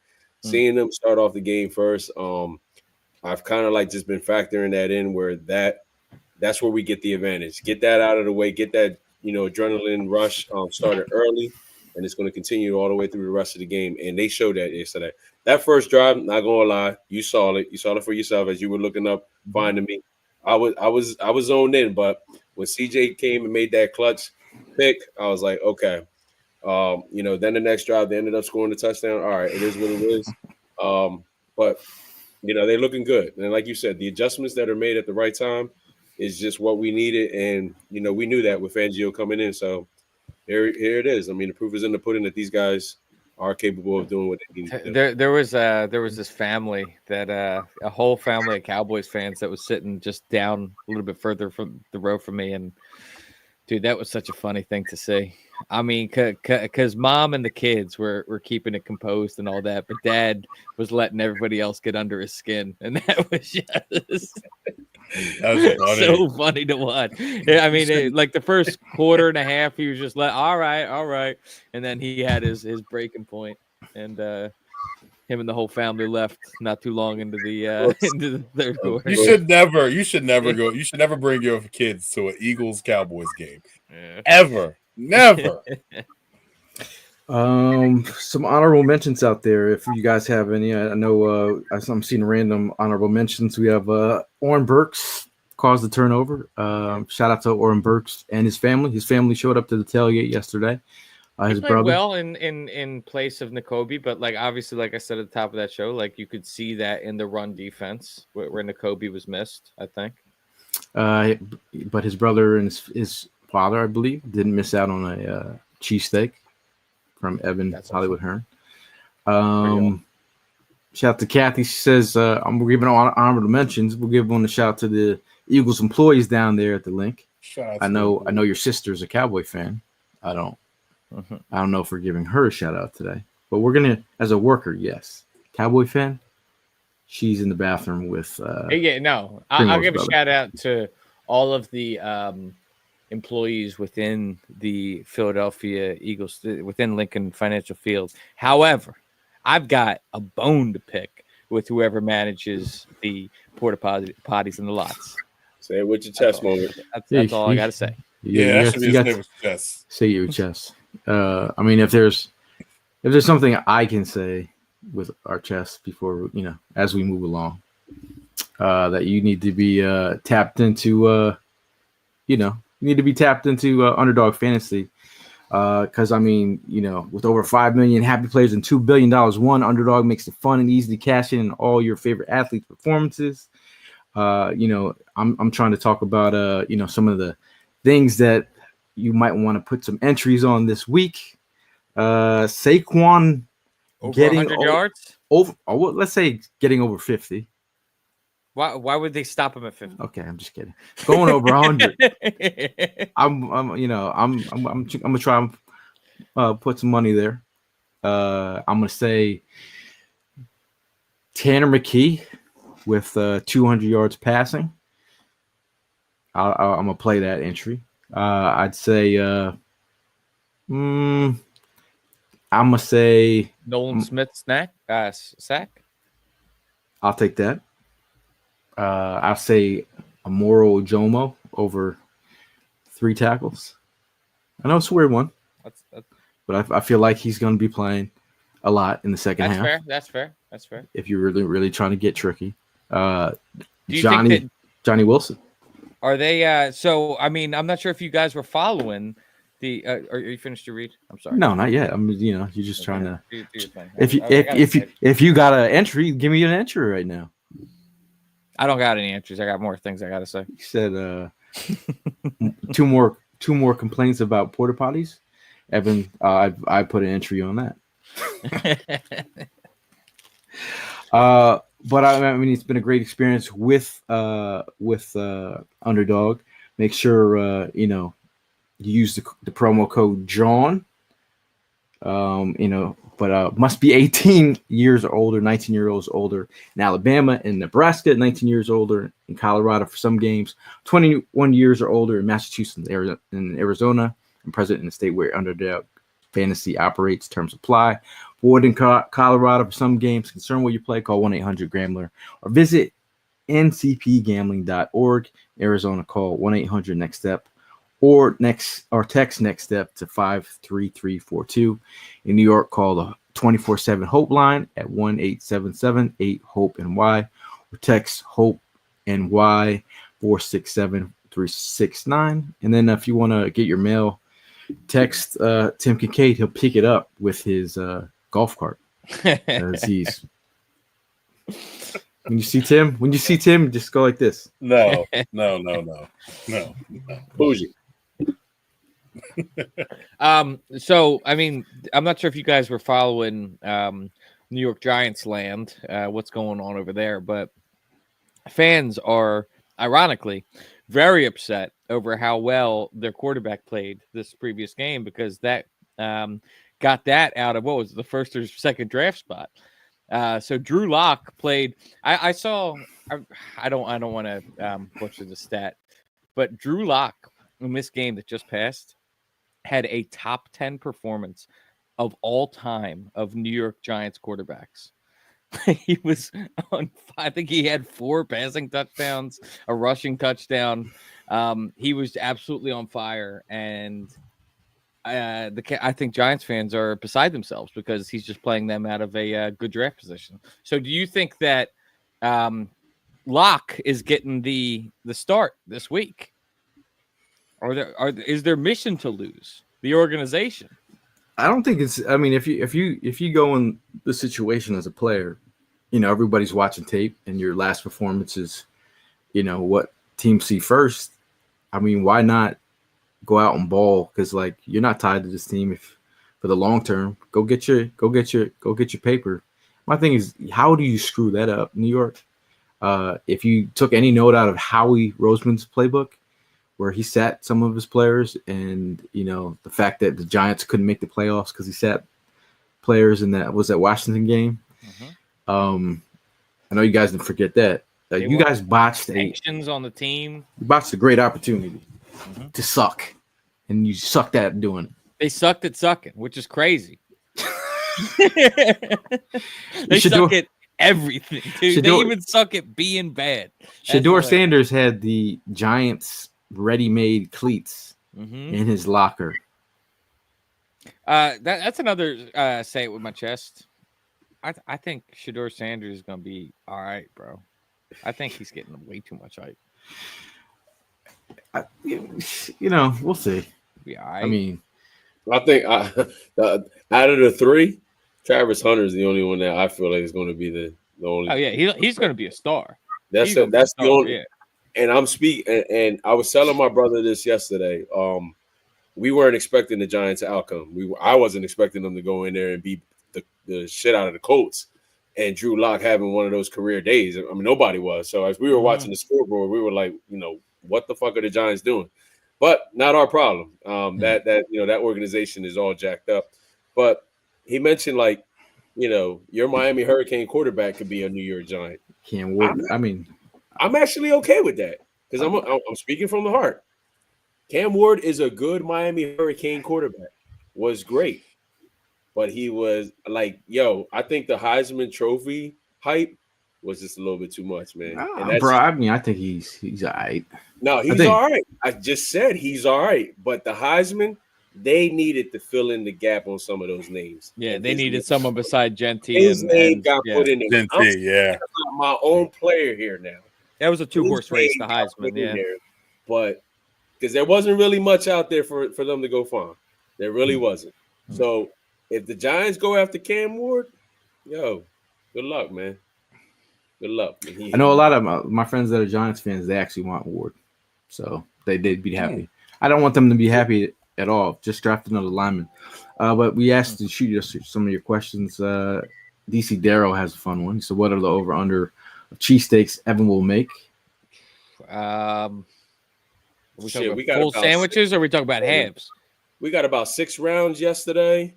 Seeing them start off the game first, I've kind of like just been factoring that in where that's where we get the advantage. Get that out of the way, get that adrenaline rush started early, and it's going to continue all the way through the rest of the game. And they showed that yesterday. That first drive, not gonna lie, you saw it for yourself as you were looking up, finding me. I was zoned in, but when CJ came and made that clutch pick, I was like, okay. Then the next drive, they ended up scoring the touchdown. All right, it is what it is. But they're looking good. And like you said, the adjustments that are made at the right time is just what we needed. And we knew that with Fangio coming in. So here it is. I mean, the proof is in the pudding that these guys are capable of doing what they need to do. There was this family that a whole family of Cowboys fans that was sitting just down a little bit further from the row from me, and dude, that was such a funny thing to see. I mean, because mom and the kids were keeping it composed and all that, but dad was letting everybody else get under his skin, and that was just so funny to watch. I mean, like the first quarter and a half, he was just like, all right, and then he had his breaking point, and him and the whole family left not too long into the third quarter. You should never go. You should never bring your kids to an Eagles Cowboys game. Yeah. Ever. Never. Some honorable mentions out there if you guys have any. I know I'm seeing random honorable mentions. We have Oren Burks caused the turnover. Shout out to Oren Burks and his family. His family showed up to the tailgate yesterday. He His played brother. well in place of Nakobe, but like obviously, like I said at the top of that show, like you could see that in the run defense where Nakobe was missed, I think. But his brother and his father, I believe, didn't miss out on a cheesesteak from Evan That's Hollywood awesome. Hearn. Shout out to Kathy. She says, I'm giving honorable mentions. We'll give one a shout out to the Eagles employees down there at the link. I know your sister's a Cowboy fan. I don't know if we're giving her a shout out today, but we're gonna, as a worker, yes. Cowboy fan. She's in the bathroom with. I'll give a shout out to all of the employees within the Philadelphia Eagles, within Lincoln Financial Field. However, I've got a bone to pick with whoever manages the porta potties and the lots. Say it with your chest, moment. That's all I got to say. Yeah, that should be his chest. Say it with your chest. I mean, if there's something I can say with our chest before, as we move along, that you need to be tapped into, you need to be tapped into Underdog Fantasy. Because, I mean, with over 5 million happy players and $2 billion won, Underdog makes it fun and easy to cash in all your favorite athletes' performances. I'm trying to talk about, some of the things that you might want to put some entries on this week. Saquon over getting 100 yards? Let's say getting over 50. Why would they stop him at 50? Okay, I'm just kidding. Going over 100. I'm gonna try and put some money there. I'm gonna say Tanner McKee with 200 yards passing. I'm gonna play that entry. I'd say I'm gonna say Nolan Smith sack. I'll take that. I'll say Amoro Jomo over 3 tackles. I know it's a weird one, but I feel like he's going to be playing a lot in the second half. That's fair. If you're really, really trying to get tricky, Do you Johnny think Johnny Wilson. Are they? So I mean, I'm not sure if you guys were following the. Are you finished your read? I'm sorry. No, not yet. You're just trying to. Do your thing. If you got an entry, give me an entry right now. I don't got any entries. I got more things I got to say. You said two more complaints about porta potties. Evan, I put an entry on that. But I mean, it's been a great experience with Underdog. Make sure you use the promo code Jawn. But must be 18 years or older, 19 years old older in Alabama and Nebraska, 19 years older in Colorado for some games, 21 years or older in Massachusetts and Arizona, and present in the state where Underdog Fantasy operates. Terms apply. Board in Colorado for some games. Concerned where you play, call 1-800-GAMBLER or visit ncpgambling.org. Arizona, call 1-800-NEXT-STEP. Or text next step to 53342. In New York, call the 24/7 Hope line at 1-877-8-HOPE-NY or text HOPE-NY 467-369. And then if you want to get your mail, text Tim Kincaid. He'll pick it up with his golf cart. When you see Tim, just go like this. No. Bougie. So I mean, I'm not sure if you guys were following New York Giants land, what's going on over there, but fans are ironically very upset over how well their quarterback played this previous game, because that got that out of what was it, the first or second draft spot. So Drew Lock played. I saw. I don't want to butcher the stat, but Drew Lock in this game that just passed had a top 10 performance of all time of New York Giants quarterbacks. He was on. I think he had 4 passing touchdowns, a rushing touchdown. He was absolutely on fire, and I think Giants fans are beside themselves because he's just playing them out of a good draft position. So, do you think that Locke is getting the start this week, or is their mission to lose the organization? I don't think it's. I mean, if you go in the situation as a player, everybody's watching tape, and your last performance is, what teams see first. I mean, why not go out and ball? Because like you're not tied to this team if for the long term. Go get your paper. My thing is, how do you screw that up, New York? If you took any note out of Howie Roseman's playbook, where he sat some of his players, and the fact that the Giants couldn't make the playoffs because he sat players in that Washington game. Mm-hmm. I know you guys didn't forget that. You guys botched sanctions on the team. You botched a great opportunity to suck, and you sucked at doing it. They sucked at sucking, which is crazy. They suck at everything, dude. They even suck at being bad. Shedeur Sanders had the Giants ready-made cleats in his locker. That's another say it with my chest. I think Shedeur Sanders is gonna be all right, bro. I think he's getting way too much hype. We'll see. Yeah, right. I mean, I think out of the three, Travis Hunter is the only one that I feel like is going to be the only. Oh yeah, he's going to be a star. That's the only. Yeah. And I'm speaking, and I was telling my brother this yesterday. We weren't expecting the Giants' outcome. I wasn't expecting them to go in there and beat the shit out of the Colts. And Drew Lock having one of those career days. I mean, nobody was. So as we were watching the scoreboard, we were like, what the fuck are the Giants doing? But not our problem. That organization is all jacked up. But he mentioned your Miami Hurricane quarterback could be a New York Giant. Can't wait. I'm actually okay with that because I'm speaking from the heart. Cam Ward is a good Miami Hurricane quarterback. Was great. But he was like, I think the Heisman Trophy hype was just a little bit too much, man. I think he's all right. No, he's all right. I just said he's all right. But the Heisman, they needed to fill in the gap on some of those names. Yeah, they needed someone beside Genty. His name got put in there. Genty, I'm my own player here now. That was a 2-horse race, the Heisman, there, but because there wasn't really much out there for them to go find. There really wasn't. So if the Giants go after Cam Ward, good luck, man. Good luck. I know a lot of my friends that are Giants fans, they actually want Ward. So they'd be happy. I don't want them to be happy at all. Just draft another lineman. But we asked to shoot us some of your questions. DC Darrow has a fun one. So what are the over-under of cheesesteaks Evan will make? Are we talking about full sandwiches or are we talking about halves? We got about 6 rounds yesterday.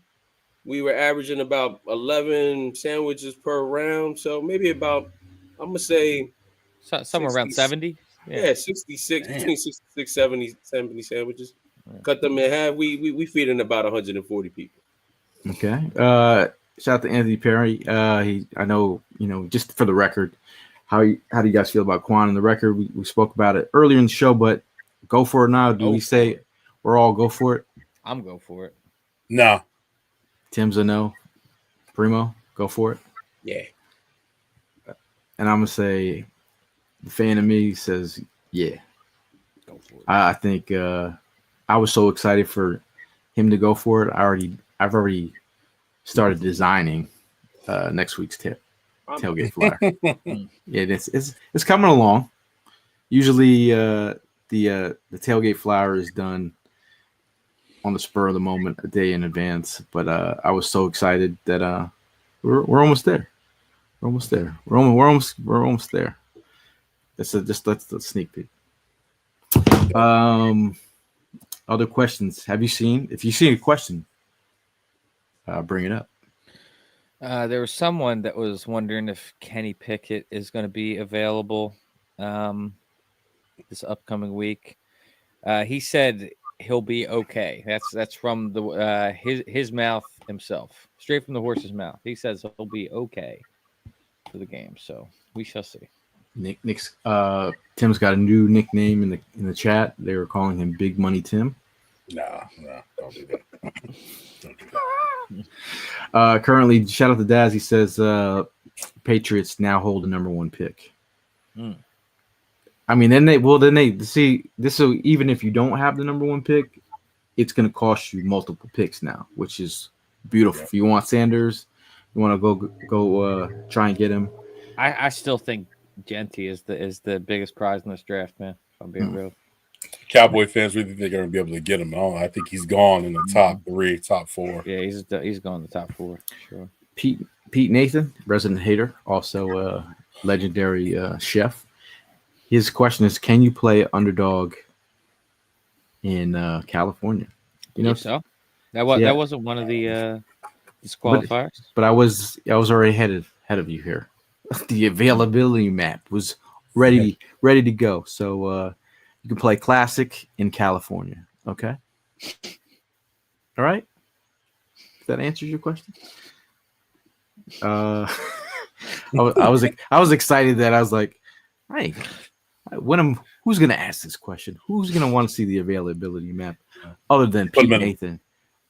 We were averaging about 11 sandwiches per round. So maybe about, I'm going to say somewhere around 70. Yeah, 66, between 66, 70 sandwiches. Yeah. Cut them in half. We feeding about 140 people. Okay. Shout out to Anthony Perry. I know, just for the record, how do you guys feel about Quan and the record? We spoke about it earlier in the show, but go for it now. Do we say we're all go for it? I'm go for it. No. Tim's a no. Primo, go for it. Yeah. And I'm gonna say the fan of me says yeah. Go for it. I think I was so excited for him to go for it. I've already started designing next week's tailgate flyer. It's coming along. Usually the tailgate flyer is done on the spur of the moment, a day in advance. But I was so excited that we're almost there. We're almost there. We're almost there. That's the sneak peek. Other questions? If you see a question, bring it up. There was someone that was wondering if Kenny Pickett is going to be available this upcoming week. He said he'll be okay. That's from the his mouth himself, straight from the horse's mouth. He says he'll be okay for the game. So we shall see. Tim's got a new nickname in the chat. They were calling him Big Money Tim. No, don't do that. Don't do that. Currently, shout out to Daz. He says Patriots now hold the number 1 pick. I mean, then they see this. So even if you don't have the number 1 pick, it's going to cost you multiple picks now, which is beautiful. Yeah. If you want Sanders, you want to go try and get him. I still think Genty is the biggest prize in this draft, man. If I'm being real. Cowboy fans really think they're going to be able to get him. I think he's gone in the top 3, top 4. Yeah, he's going the top 4. Sure. Pete Nathan, resident hater, also a legendary chef. His question is: can you play Underdog in California? You know, so that wasn't one of the disqualifiers. But I was already ahead of you here. The availability map was ready to go. So you can play Classic in California. Okay. All right. If that answers your question. I was excited that I was like, hey, who's gonna ask this question? Who's gonna want to see the availability map other than Pete Nathan?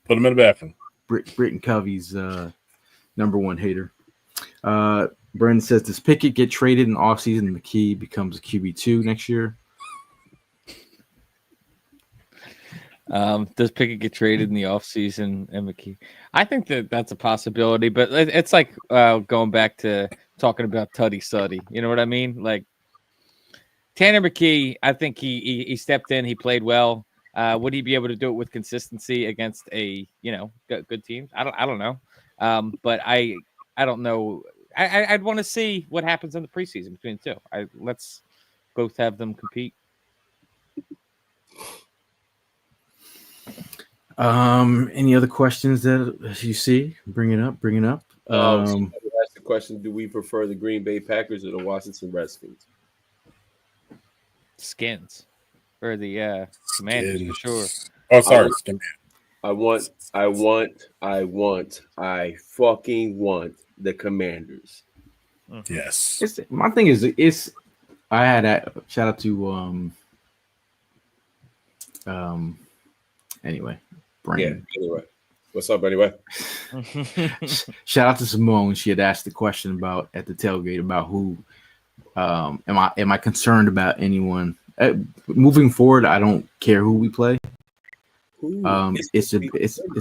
Put him in the bathroom. Britton Covey's number 1 hater. Brendan says, does Pickett get traded in offseason and McKee becomes a QB2 next year? Does Pickett get traded in the offseason and McKee? I think that's a possibility, but it's like going back to talking about Tutty Suddy. You know what I mean? Like Tanner McKee, I think he stepped in, he played well. Would he be able to do it with consistency against a good team? I don't know. But I don't know. I'd want to see what happens in the preseason between the two. Let's both have them compete. Any other questions that you see? Bring it up. Ask the question: do we prefer the Green Bay Packers or the Washington Redskins? Skins or the Commanders for sure. Oh, sorry. I fucking want the Commanders. Yes. My thing is I had a shout out to anyway. Brandon. Yeah, anyway. What's up, anyway? Shout out to Simone. She had asked the question about at the tailgate about who am I concerned about anyone moving forward. I don't care who we play. It's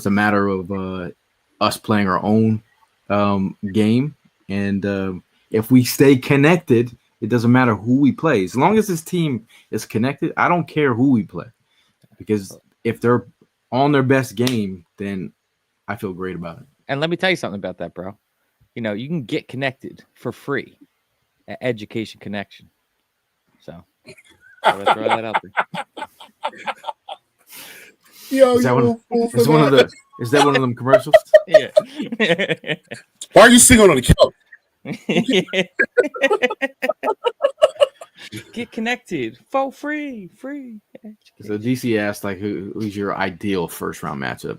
a matter of us playing our own game, and if we stay connected, it doesn't matter who we play. As long as this team is connected, I don't care who we play, because if they're on their best game, then I feel great about it. And let me tell you something about that, bro. You know, you can get connected for free at Education Connection. So I'll throw that out there. Is that one of them commercials? Yeah. Why are you sitting on the couch? Get connected for free. So DC asked, like, who's your ideal first round matchup?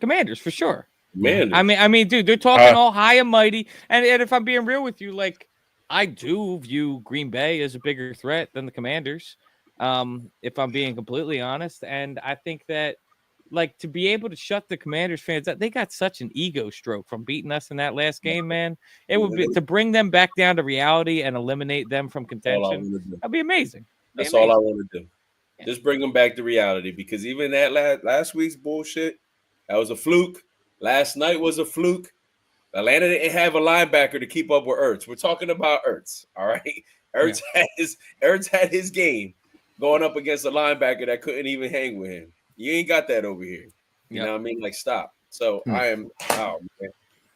Commanders for sure. Man, I mean, dude, they're talking all high and mighty. And if I'm being real with you, like, I do view Green Bay as a bigger threat than the Commanders. If I'm being completely honest, and I think that, like, to be able to shut the Commanders fans up, they got such an ego stroke from beating us in that last game, man. It would be to bring them back down to reality and eliminate them from contention. That'd be amazing. That's all I want to do. Yeah. Just bring them back to reality, because even that last week's bullshit, that was a fluke. Last night was a fluke. Atlanta didn't have a linebacker to keep up with Ertz. We're talking about Ertz, all right? Ertz had his game going up against a linebacker that couldn't even hang with him. You ain't got that over here. You know what I mean? Like, stop. So man.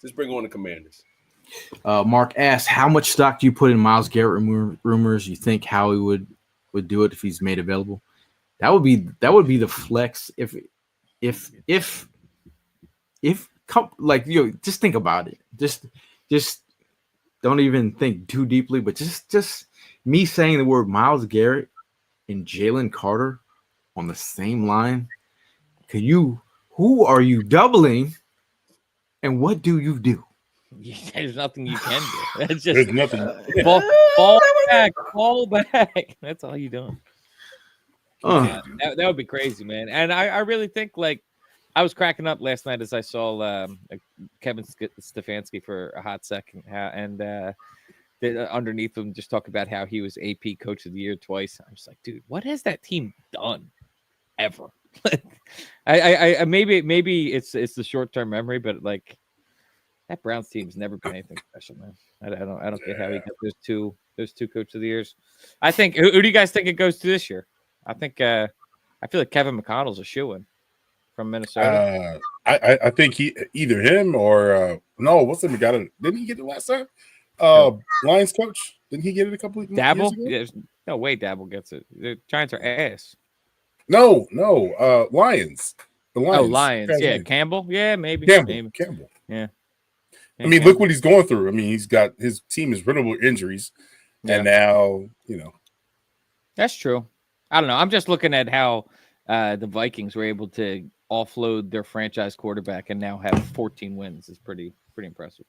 Just bring on the Commanders. Mark asks, how much stock do you put in Myles Garrett rumors? You think Howie would do it if he's made available? That would be the flex if like, just think about it. Just don't even think too deeply, but just me saying the word Myles Garrett and Jalen Carter on the same line. Who are you doubling, and what do you do? There's nothing you can do. That's just There's nothing. Fall back. That's all you're doing. That would be crazy, man. And I really think like I was cracking up last night as I saw Kevin Stefanski for a hot second, and underneath him just talk about how he was AP Coach of the Year twice. I was like, dude, what has that team done ever? I maybe it's the short term memory, but like that Browns team's never been anything special, man. I don't get how he got those two Coach of the Years. I think who do you guys think it goes to this year? I think I feel like Kevin McConnell's a shoo-in from Minnesota. I think he either him or no, what's the name? Didn't he get it last time? Lions coach, didn't he get it a couple of Dabble? years ago? No way Dabble gets it. The Giants are ass. No, Lions. The Lions. Oh, Lions. Yeah, Campbell. Yeah, maybe. Campbell. Yeah. I mean, look what he's going through. I mean, he's got his team is riddled with injuries, and now That's true. I don't know. I'm just looking at how the Vikings were able to offload their franchise quarterback and now have 14 wins. It's pretty impressive.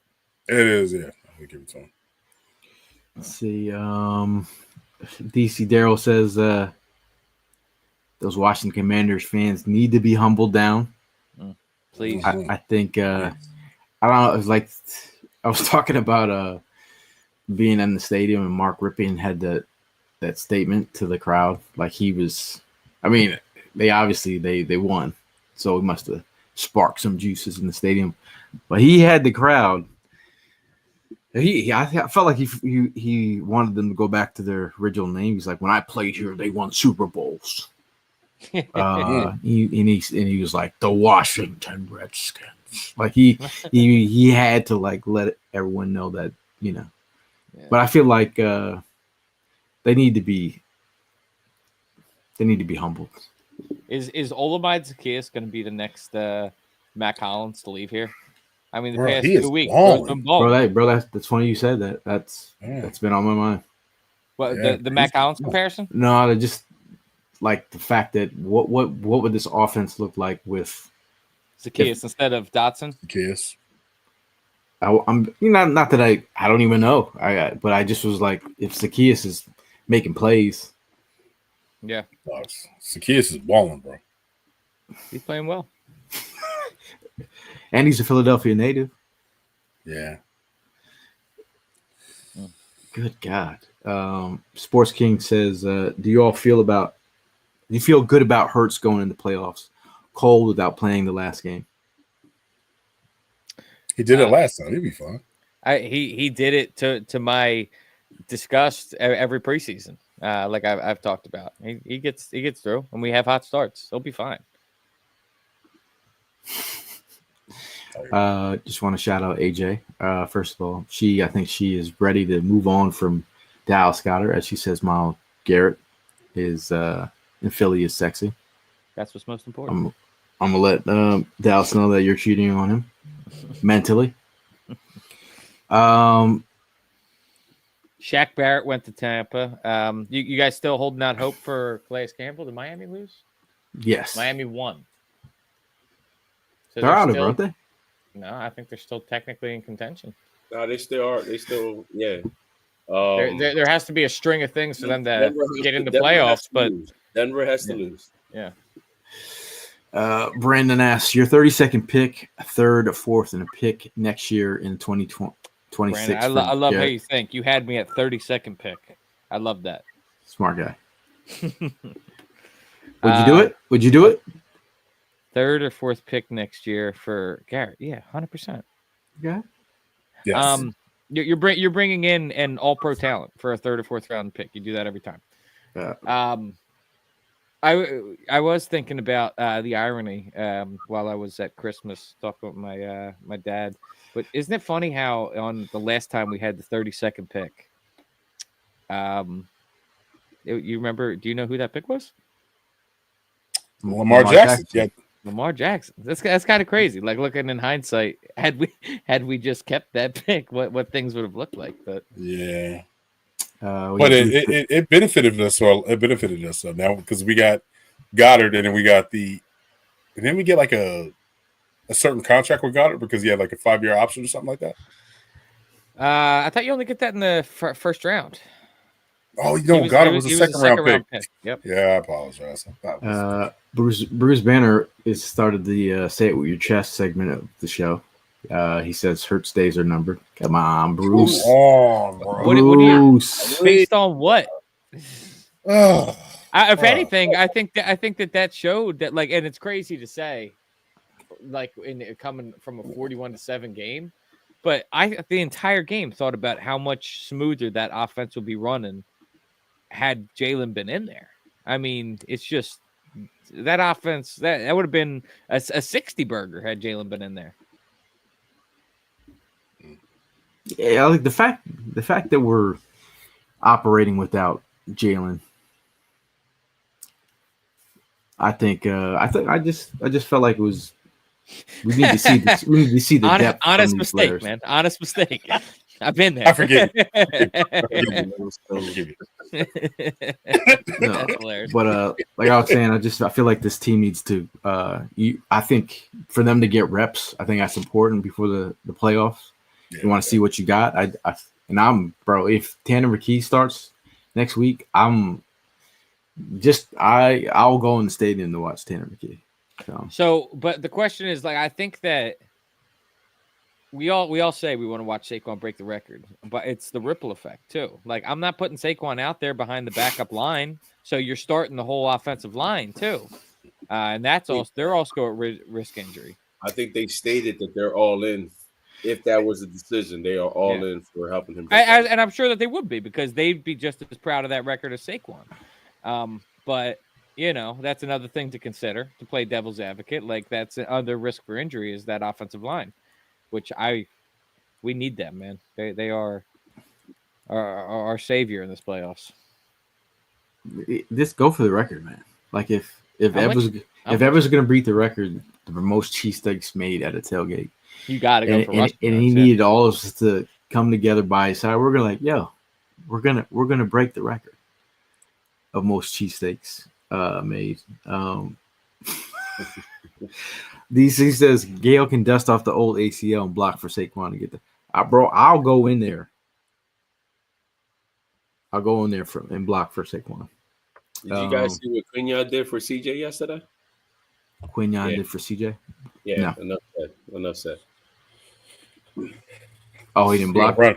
It is, yeah. I'll give it to him. Let's see. DC Daryl says those Washington Commanders fans need to be humbled down. Please. I think I don't know. It was like I was talking about being in the stadium and Mark Rypien had that statement to the crowd. Like he was, I mean, they obviously they won, so it must have sparked some juices in the stadium. But he had the crowd. I felt like he wanted them to go back to their original name. He's like, when I played here, they won Super Bowls. He was like the Washington Redskins. Like he had to like let everyone know that Yeah. But I feel like they need to be humbled. Is Olamide Zacchaeus going to be the next Mac Hollins to leave here? I mean, the past 2 weeks, bro. That's funny you said that. That's been on my mind. What the Mac Hollins comparison? No, just like the fact that what would this offense look like with Zacchaeus instead of Dotson? Zacchaeus. I'm not that I don't even know. But I just was like, if Zacchaeus is making plays, yeah, Zacchaeus is balling, bro. He's playing well, and he's a Philadelphia native. Yeah. Good God. Sports King says, do you feel good about Hurts going into playoffs cold without playing the last game? He did it last time. He'd be fine. He did it to my disgust every preseason. Like I've talked about. He gets through, and we have hot starts. He'll be fine. Just want to shout out AJ. First of all, I think she is ready to move on from Dallas Goddard, as she says. Myles Garrett is in Philly is sexy. That's what's most important. I'm gonna let Dallas know that you're cheating on him mentally. Shaq Barrett went to Tampa. You guys still holding out hope for Calais Campbell? Did Miami lose? Yes. Miami won. So they're out of it, aren't they? No, I think they're still technically in contention. No, they still are. They still, yeah. There has to be a string of things for them to get into playoffs, but Denver has to lose. Yeah. Brandon asks, your 32nd pick, a third, a fourth, and a pick next year in 2026. I love how you think. You had me at 32nd pick. I love that. Smart guy. Would you do it? Would you do it? Third or fourth pick next year for Garrett. Yeah, 100%. Yeah. Yes. You're bringing in an all-pro talent for a third or fourth round pick. You do that every time. I was thinking about the irony while I was at Christmas talking with my dad. But isn't it funny how on the last time we had the 32nd pick, you remember? Do you know who that pick was? Lamar Jackson. Yeah. Lamar Jackson. That's kind of crazy. Like looking in hindsight, had we just kept that pick, what things would have looked like. But yeah. But it benefited us. Well, it benefited us now because we got Goddard, and then we got we get like a certain contract with Goddard because he had like a 5-year option or something like that. I thought you only get that in the first round. Oh, you know, God, it was a second round pick. Yep. Yeah, I apologize. Bruce Banner is started the "Say It With Your Chest" segment of the show. He says Hurts days are numbered. Come on, Bruce. Come on, bro. Bruce. Based on what? If anything, I think that showed that, like, and it's crazy to say, like, in coming from a 41-7 game, but the entire game thought about how much smoother that offense would be running had Jalen been in there. I mean, it's just that offense that would have been a 60 burger had Jalen been in there. Yeah, like the fact that we're operating without Jalen. I just felt like it was. We need to see this. We need to see the depth. Honest mistake, players. Man. Honest mistake. I've been there. I forgive you. No, that's hilarious. But like I was saying, I feel like this team needs to. I think for them to get reps, I think that's important before the playoffs. Yeah, you want to see what you got. If Tanner McKee starts next week, I'll go in the stadium to watch Tanner McKee. So, but the question is, like, I think that we all say we want to watch Saquon break the record, but it's the ripple effect too. Like, I'm not putting Saquon out there behind the backup line, so you're starting the whole offensive line too, and they're also at risk injury. I think they stated that they're all in. If that was a decision, they are all in for helping him. And I'm sure that they would be, because they'd be just as proud of that record as Saquon. But you know, that's another thing to consider, to play devil's advocate. Like, that's another risk for injury is that offensive line, which we need them, man. They are our savior in this playoffs. Just go for the record, man. Like, if Evans is going to beat the record for most cheesesteaks made at a tailgate, you got to go for Russ. And he needed all of us to come together by his side. We're gonna break the record of most cheesesteaks made. DC says Gale can dust off the old ACL and block for Saquon to get the. I'll go in there. I'll go in there and block for Saquon. Did you guys see what Quinyon did for CJ yesterday? Quinyon did for CJ? Yeah, no. Enough said. Oh, he didn't block? Run.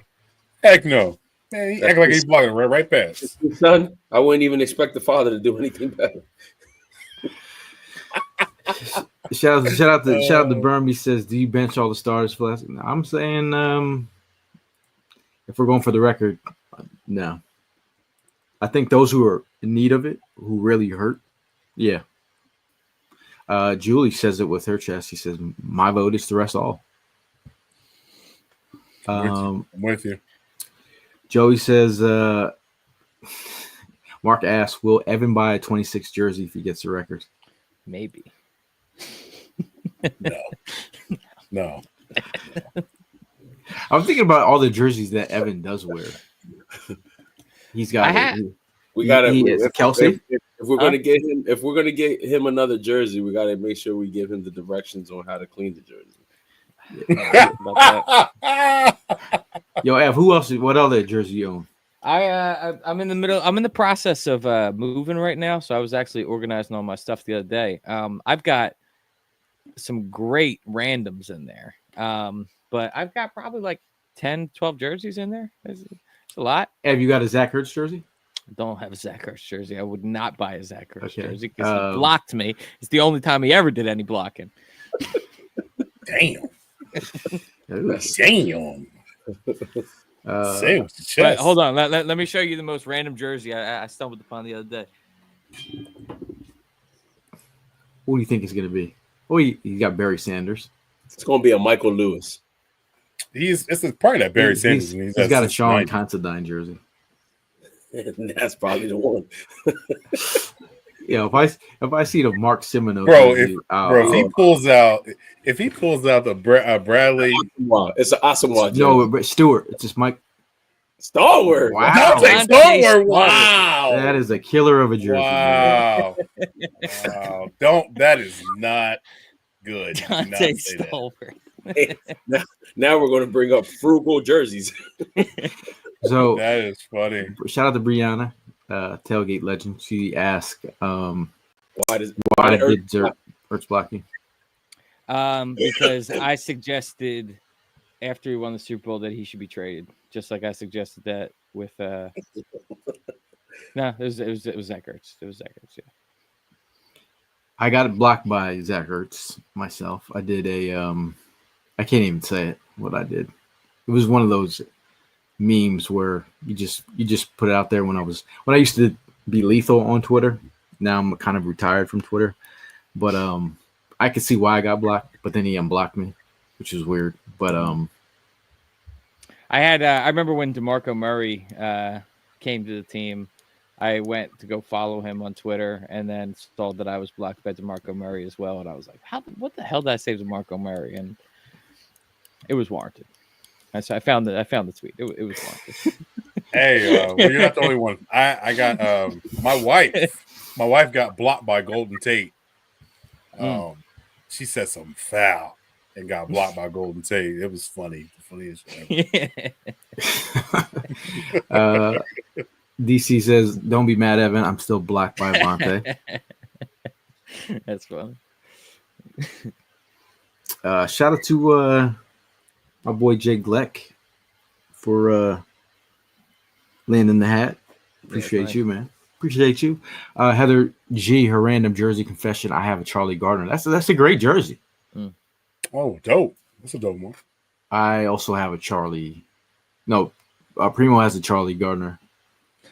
Heck no. Man, he act like he's blocking right past. Son, I wouldn't even expect the father to do anything better. Shout out to Burmy says, do you bench all the starters for last? I'm saying if we're going for the record, no. I think those who are in need of it, who really hurt, yeah. Julie says it with her chest. She says, my vote is to rest all. I'm with you. Joey says, Mark asks, will Evan buy a 26 jersey if he gets the record? Maybe. No. I'm thinking about all the jerseys that Evan does wear. He's got. We got to Kelsey. If we're gonna get him another jersey, we got to make sure we give him the directions on how to clean the jersey. Yo, Ev, who else? What other jersey you own? I'm in the middle. I'm in the process of moving right now, so I was actually organizing all my stuff the other day. I've got some great randoms in there, but I've got probably like 10, 12 jerseys in there. It's a lot. Have you got a Zach Ertz jersey? I don't have a Zach Ertz jersey. I would not buy a Zach Ertz jersey because he blocked me. It's the only time he ever did any blocking. Damn. But hold on. Let me show you the most random jersey I stumbled upon the other day. What do you think it's going to be? Oh, you got Barry Sanders. It's going to be a Michael Lewis. It's probably that Barry Sanders. He's got a Sean Considine jersey. That's probably the one. Yeah, if I see the Mark Semino, if he pulls out the Bradley, it's an Asamoah. No, but Stewart, it's just Mike Stallworth. Wow, Stallworth. Wow, that is a killer of a jersey. Wow, that is not good. Stallworth. Now we're going to bring up frugal jerseys. So That is funny. shout out to Brianna, tailgate legend. She asked, Why why did did Ertz block you? Because I suggested after he won the Super Bowl that he should be traded, just like I suggested that with no, it was Zach Ertz. It was Zach Ertz, yeah. I got it blocked by Zach Ertz myself. I did I can't even say it what I did. It was one of those memes where you just put it out there when I used to be lethal on Twitter. Now I'm kind of retired from Twitter. But I could see why I got blocked, but then he unblocked me, which is weird. But I remember when DeMarco Murray came to the team, I went to go follow him on Twitter and then saw that I was blocked by DeMarco Murray as well. And I was like, what the hell did I say to DeMarco Murray? And it was warranted. And so I found the tweet. It was warranted. Hey, well, you're not the only one. I got my wife got blocked by Golden Tate. She said something foul and got blocked by Golden Tate. It was funny. The funniest ever. DC says, "Don't be mad, Evan. I'm still blocked by Avante." That's funny. Shout out to my boy Jay Gleck for landing the hat. Appreciate you, man. Appreciate you. Heather G, her random jersey confession. I have a Charlie Gardner. That's a great jersey. Oh, dope. That's a dope one. I also have a Charlie. No, Primo has a Charlie Gardner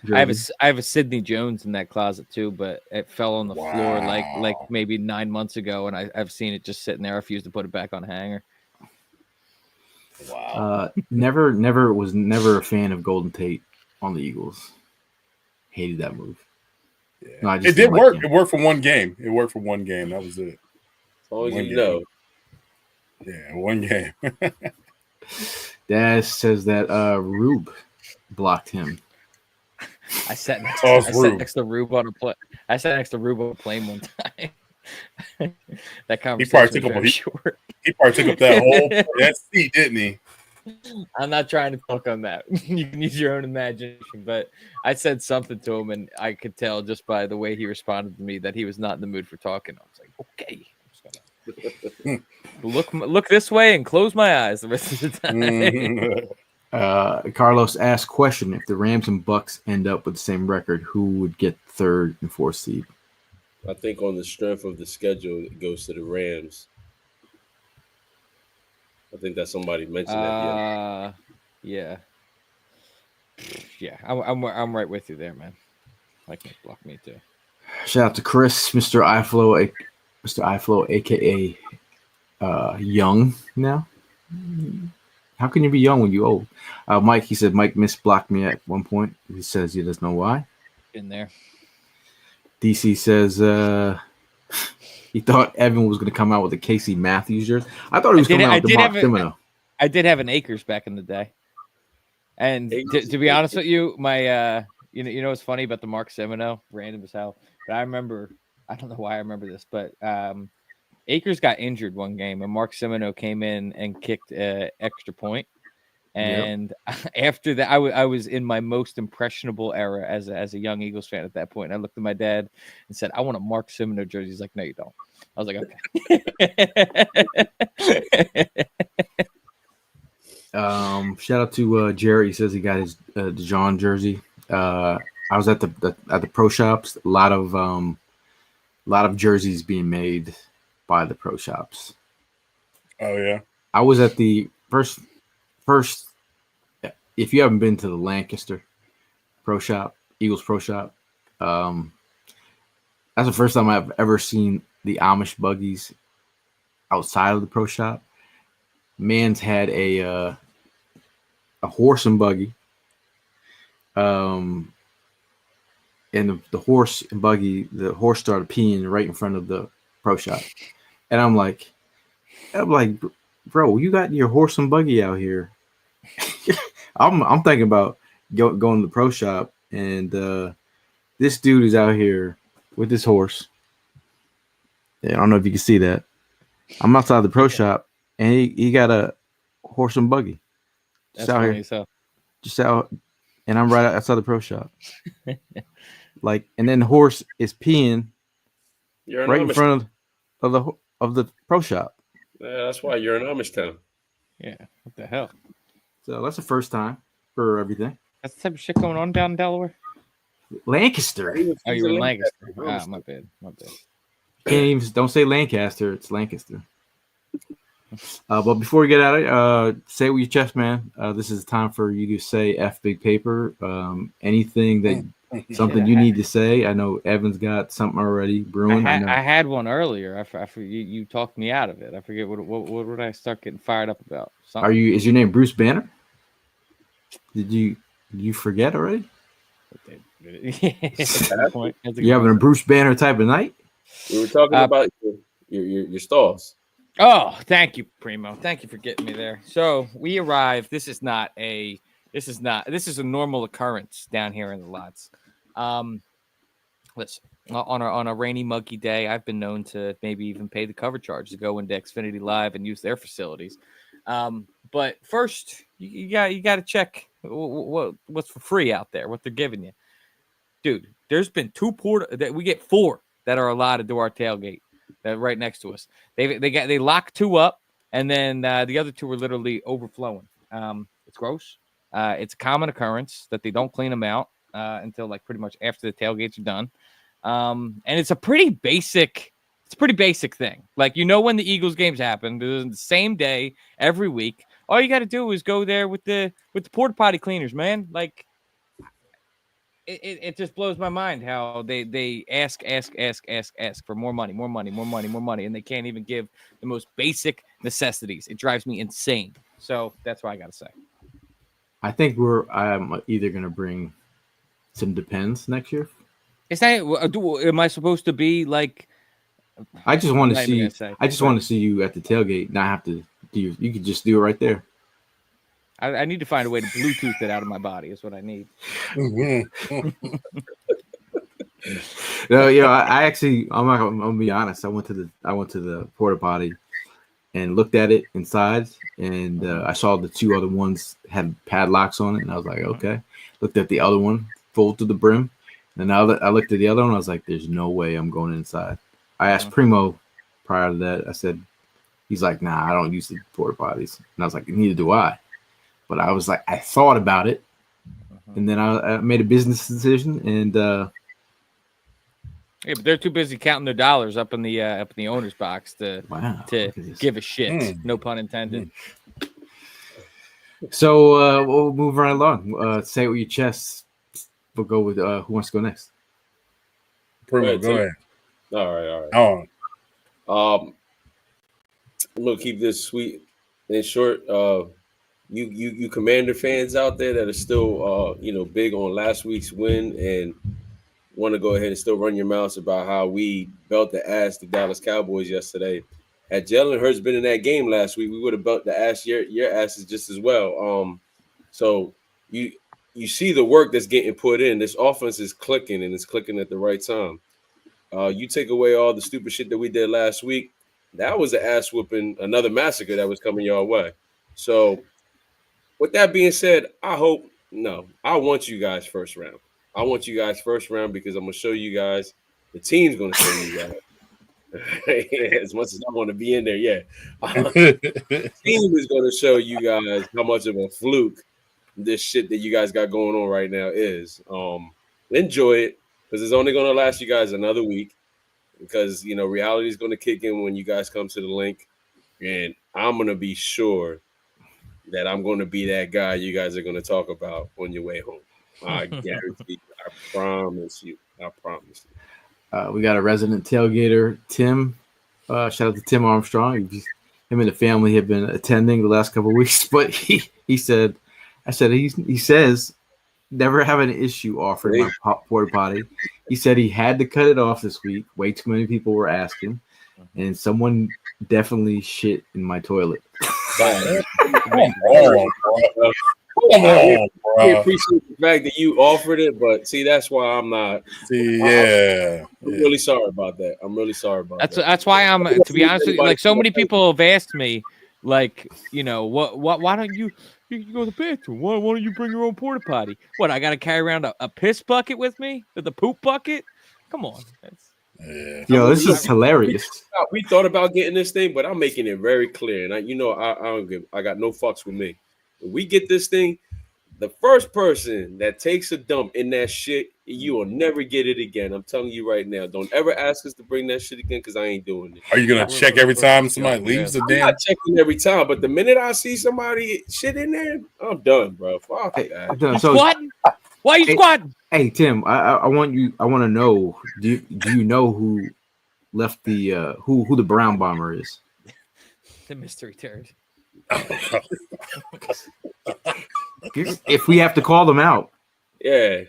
jersey. I have a Sidney Jones in that closet too, but it fell on the floor like maybe 9 months ago, and I've seen it just sitting there. I refuse to put it back on a hanger. Wow. Never was a fan of Golden Tate on the Eagles. Hated that move. Yeah. No, it did work. It worked for one game. That was it. As long as you know. Yeah, one game. Dad says that Rube blocked him. I sat next to Rube on a plane. I sat next to Rube on a plane one time. That conversation was very short. He probably took up that seat, didn't he? I'm not trying to talk on that. You can use your own imagination, but I said something to him, and I could tell just by the way he responded to me that he was not in the mood for talking. I was like, okay, I'm just gonna look this way and close my eyes the rest of the time. Carlos asked question: if the Rams and Bucks end up with the same record, who would get third and fourth seed? I think on the strength of the schedule, it goes to the Rams. I think that somebody mentioned that. Yeah. I'm right with you there, man. I can't block me too. Shout out to Chris, Mr. iFlow, aka Young now. How can you be young when you old? Mike, he said Mike misblocked me at one point. He says he doesn't know why. In there. DC says he thought Evan was going to come out with a Casey Matthews jersey. I thought he was coming out with the Mark Semino. I did have an Akers back in the day. And to be honest with you, my you know what's funny about the Mark Semino, random as hell. But I remember, I don't know why I remember this, but Akers got injured one game, and Mark Semino came in and kicked an extra point. And after that, I was in my most impressionable era as a young Eagles fan at that point. And I looked at my dad and said, "I want a Mark Semino jersey." He's like, "No, you don't." I was like, "Okay." Shout out to Jerry. He says he got his Jawn jersey. I was at the pro shops. A lot of jerseys being made by the pro shops. Oh yeah. I was at the first. If you haven't been to the Lancaster Pro Shop, Eagles Pro Shop, that's the first time I've ever seen the Amish buggies outside of the Pro Shop. Man's had a horse and buggy, and the horse and buggy, the horse started peeing right in front of the Pro Shop, and I'm like, bro, you got your horse and buggy out here. I'm thinking about going to the pro shop, and this dude is out here with this horse. Yeah, I don't know if you can see that. I'm outside the pro shop, and he got a horse and buggy. That's funny. So just out and I'm right outside the pro shop. Like, and then the horse is peeing You're an right in Amish. front of the pro shop. Yeah, that's why you're an Amish town. Yeah, what the hell? So that's the first time for everything. That's the type of shit going on down in Delaware. Lancaster. Oh, you're in Lancaster. Ah, my bad. Can't even don't say Lancaster. It's Lancaster. But before we get out of it, say it with your chest, man. This is time for you to say F Big Paper. Anything that something you need to say. I know Evan's got something already brewing. I had one earlier. You talked me out of it. I forget what would I start getting fired up about? Something. Is your name Bruce Banner? Did you forget already? You having a Bruce Banner type of night? We were talking about your stalls. Oh, thank you, Primo. Thank you for getting me there. So we arrived. This is a normal occurrence down here in the lots. Listen, on a rainy, muggy day, I've been known to maybe even pay the cover charge to go into Xfinity Live and use their facilities. But first, you got to check what's for free out there, what they're giving you, dude. There's been we get 4 that are allotted to our tailgate. That right next to us. They lock 2 up, and then the other 2 are literally overflowing. It's gross. It's a common occurrence that they don't clean them out until like pretty much after the tailgates are done. And it's a pretty basic thing. Like, when the Eagles games happen, the same day every week. All you got to do is go there with the porta potty cleaners, man. Like, it just blows my mind how they ask for more money, and they can't even give the most basic necessities. It drives me insane. So that's what I got to say. I think I'm either going to bring some Depends next year. Is that? Am I supposed to be like? I just want to see. I just want to see you at the tailgate. Not have to do. You could just do it right there. I need to find a way to Bluetooth it out of my body. Is what I need. No, I actually, I'm gonna be honest. I went to the porta potty and looked at it inside, and I saw the 2 other ones had padlocks on it, and I was like, okay. Looked at the other one full to the brim, and I looked at the other one. I was like, there's no way I'm going inside. I asked Primo prior to that. I said, he's like, nah, I don't use the porta potties, and I was like, neither do I. But I was like, I thought about it, and then I made a business decision, and yeah, but they're too busy counting their dollars up in the owner's box to give a shit. No pun intended. So we'll move right along. Say it with your chest. We'll go with who wants to go next. Primo, go ahead. All right. I'm gonna keep this sweet and short. You Commander fans out there that are still big on last week's win and want to go ahead and still run your mouths about how we belt the ass the Dallas Cowboys yesterday. Had Jalen Hurts been in that game last week, we would have belt the ass your asses just as well. So you see the work that's getting put in. This offense is clicking, and it's clicking at the right time. You take away all the stupid shit that we did last week, that was an ass whooping, another massacre that was coming your way. So with that being said, I want you guys first round. I want you guys first round because I'm going to show you guys. The team's going to show you guys. As much as I want to be in there, yeah. The team is going to show you guys how much of a fluke this shit that you guys got going on right now is. Enjoy it because it's only going to last you guys another week because, reality is going to kick in when you guys come to the link. And I'm going to be sure that I'm going to be that guy you guys are going to talk about on your way home. I guarantee you. I promise you. We got a resident tailgater, Tim. Shout out to Tim Armstrong. Him and the family have been attending the last couple of weeks, but he said he says never have an issue offering my porta potty. He said he had to cut it off this week. Way too many people were asking, and someone definitely shit in my toilet. I appreciate the fact that you offered it, but see, that's why I'm not. I'm really sorry about that. That's why I'm. To be honest with you, like so many people have asked me, like, why don't you You can go to the bathroom. Why don't you bring your own porta potty? What? I got to carry around a piss bucket with me? With the poop bucket? Come on. Yo, this is hilarious. We thought about getting this thing, but I'm making it very clear, and I got no fucks with me. When we get this thing, the first person that takes a dump in that shit, you will never get it again. I'm telling you right now. Don't ever ask us to bring that shit again because I ain't doing it. Are you gonna check every time somebody leaves the I'm damn? not checking every time, but the minute I see somebody shit in there, I'm done, bro. Fuck that. You squatting? Why are you squatting? Hey Tim, I want to know. Do you know who left the who the brown bomber is? The mystery turd. If we have to call them out,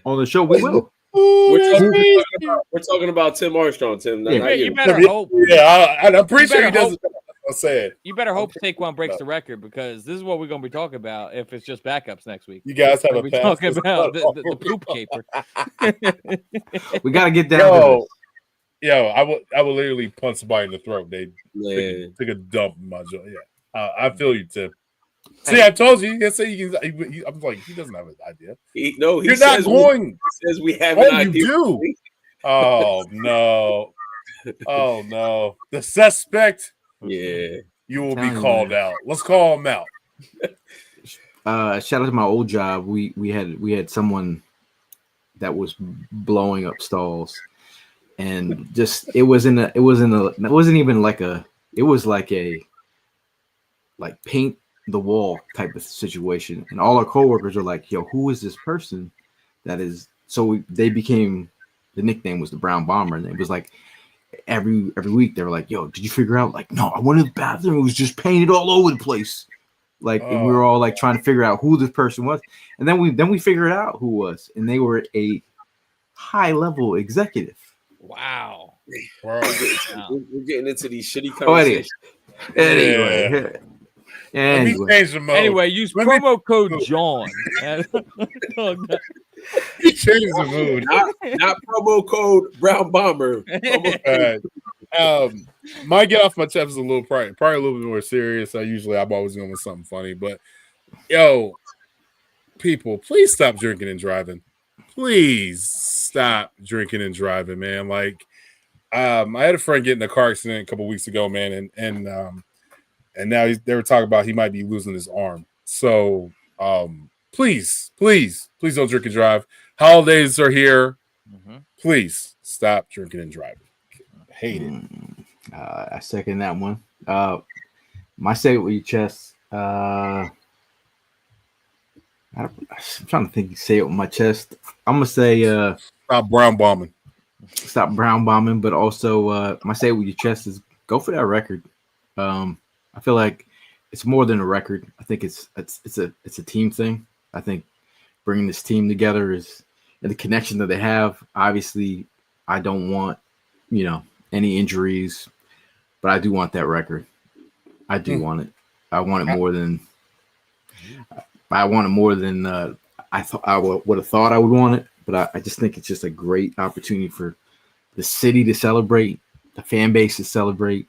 on the show, we will. We're talking about Tim Armstrong. Tim, you better hope. Yeah, I'm pretty sure he doesn't. I'm saying. You better hope Saquon breaks the record because this is what we're going to be talking about if it's just backups next week. You guys have we're talking about the poop caper. We got to get down. Yo, I will literally punch somebody in the throat. They took a dump in my jaw. Yeah, I feel you, Tim. See, I told you. I say you can. I'm like, he doesn't have an idea. You're not going. He says we have an idea. You do. Oh no! Oh no! The suspect. Yeah, you will be called out. Let's call him out. Shout out to my old job. We had someone that was blowing up stalls, and just it was like paint the wall type of situation, and all our coworkers are like, yo, who is this person that is? So they became, the nickname was the Brown Bomber, and it was like every week they were like, yo, did you figure out? Like, no, I went to the bathroom, it was just painted all over the place. Like, and we were all like trying to figure out who this person was, and then we figured out who was, and they were a high level executive. Wow. We're getting into these shitty conversations. Anyway, use promo code Jawn. He changed the mood. Not promo code Brown Bomber. My get off my chest is a little probably a little bit more serious. I'm always going with something funny, but yo, people, please stop drinking and driving. Please stop drinking and driving, man. Like, I had a friend get in a car accident a couple weeks ago, man, and now they were talking about he might be losing his arm. So, please don't drink and drive. Holidays are here. Mm-hmm. Please stop drinking and driving. I hate it. I second that one. My say it with your chest. I'm trying to think. You say it with my chest. I'm gonna say stop brown bombing. Stop brown bombing, but also my say it with your chest is go for that record. I feel like it's more than a record. I think it's a team thing. I think bringing this team together and the connection that they have. Obviously, I don't want any injuries, but I do want that record. I do want it. I want it more than I would have thought I would want it. But I just think it's just a great opportunity for the city to celebrate, the fan base to celebrate,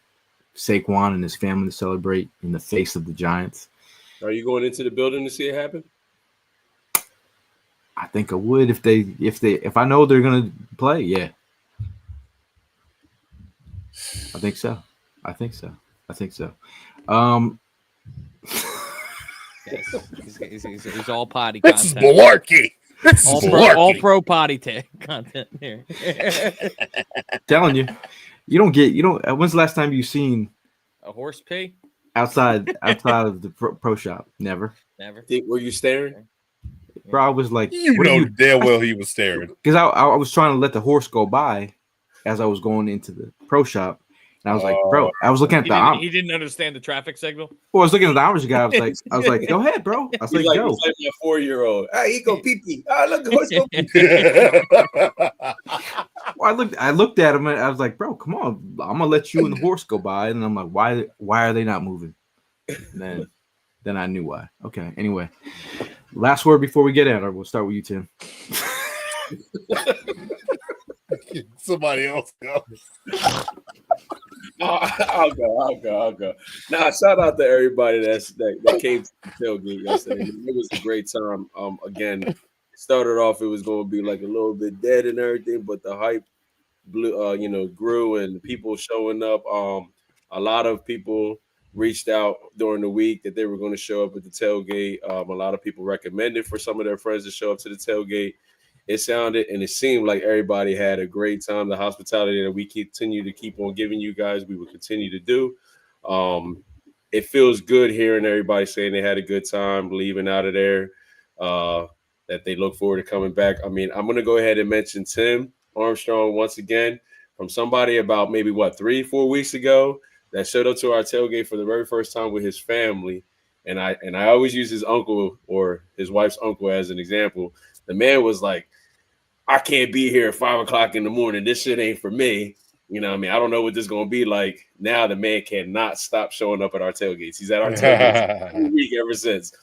Saquon and his family to celebrate in the face of the Giants. Are you going into the building to see it happen? I think I would if I know they're gonna play. Yeah, I think so. He's all potty content. This is malarkey. All pro potty content here. Telling you. You don't. When's the last time you've seen a horse pee outside of the pro shop? Never. Were you staring? Bro, I was like, damn well he was staring because I was trying to let the horse go by as I was going into the pro shop, and I was like, bro, I was looking at he didn't understand the traffic signal. Well, I was looking at the Irish guy. I was like, go ahead, bro. I was like, go. He's like a 4-year-old. Hey, he go pee pee. Look, the horse go pee. Well, I looked at him and I was like, bro, come on. I'm gonna let you and the horse go by. And I'm like, why are they not moving? And then I knew why. Okay. Anyway, last word before we get at it. We'll start with you, Tim. Somebody else go. I'll go. Nah, shout out to everybody that came to the tailgate yesterday. It was a great time. Again, it started off, it was going to be like a little bit dead and everything, but the hype grew and people showing up. A lot of people reached out during the week that they were going to show up at the tailgate. A lot of people recommended for some of their friends to show up to the tailgate. It sounded and it seemed like everybody had a great time. The hospitality that we continue to keep on giving you guys, we will continue to do. It feels good hearing everybody saying they had a good time leaving out of there, that they look forward to coming back. I mean, I'm going to go ahead and mention Tim Armstrong once again from somebody about maybe 3-4 weeks ago that showed up to our tailgate for the very first time with his family. And I always use his uncle or his wife's uncle as an example. The man was like, I can't be here at 5 o'clock in the morning. This shit ain't for me. You know what I mean? I don't know what this is going to be like. Now the man cannot stop showing up at our tailgates. He's at our tailgates every week ever since.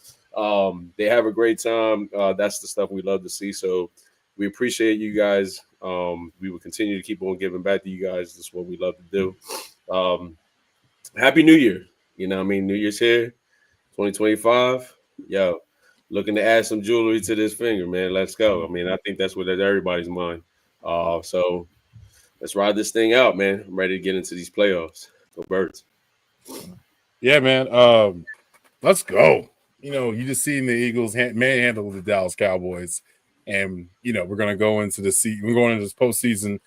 They have a great time. That's the stuff we love to see. So we appreciate you guys. We will continue to keep on giving back to you guys. This is what we love to do. Happy New Year. You know what I mean? New Year's here, 2025. Yo, looking to add some jewelry to this finger, man. Let's go. I mean, I think that's what everybody's mind. So let's ride this thing out, man. I'm ready to get into these playoffs. Go Birds. Yeah, man. Let's go. You just seen the Eagles manhandle the Dallas Cowboys. And, we're going to go into we're going into this postseason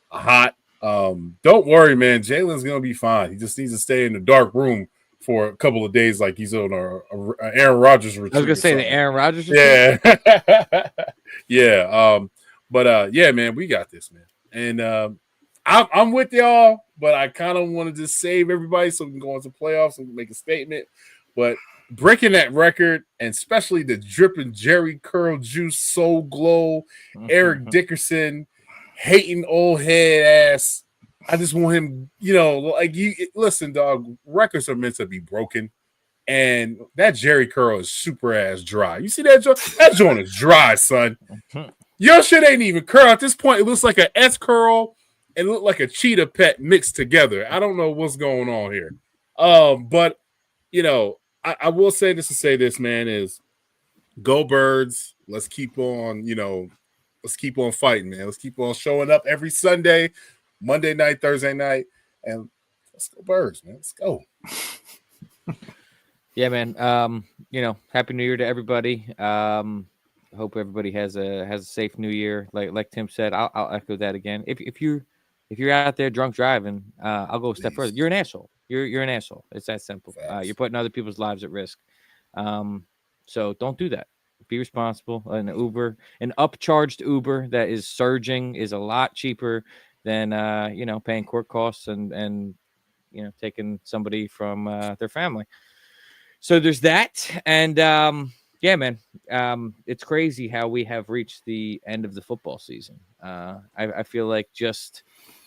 hot. Don't worry, man. Jalen's going to be fine. He just needs to stay in the dark room for a couple of days like he's on a Aaron Rodgers retreat. I was going to say the Aaron Rodgers retreat. Yeah. Yeah. But yeah, man, we got this, man. And I'm with y'all, but I kind of want to just save everybody so we can go into playoffs and make a statement. But breaking that record, and especially the dripping Jerry Curl Juice, Soul Glow, Eric Dickerson, hating old head ass. I just want him, listen, dog, records are meant to be broken. And that Jerry Curl is super ass dry. You see that joint? That joint is dry, son. Your shit ain't even curl. At this point, it looks like an S curl and look like a cheetah pet mixed together. I don't know what's going on here. But I will say this to say this, man, is go Birds. Let's keep on, let's keep on fighting, man. Let's keep on showing up every Sunday, Monday night, Thursday night, and let's go Birds, man. Let's go. Yeah, man. Happy New Year to everybody. Hope everybody has a safe New Year. Like Tim said, I'll echo that again. If you're out there drunk driving, I'll go a step further. You're an asshole. You're an asshole. It's that simple. You're putting other people's lives at risk. So don't do that. Be responsible. An upcharged Uber that is surging is a lot cheaper than paying court costs and taking somebody from their family. So there's that. And yeah, man, it's crazy how we have reached the end of the football season. I feel like just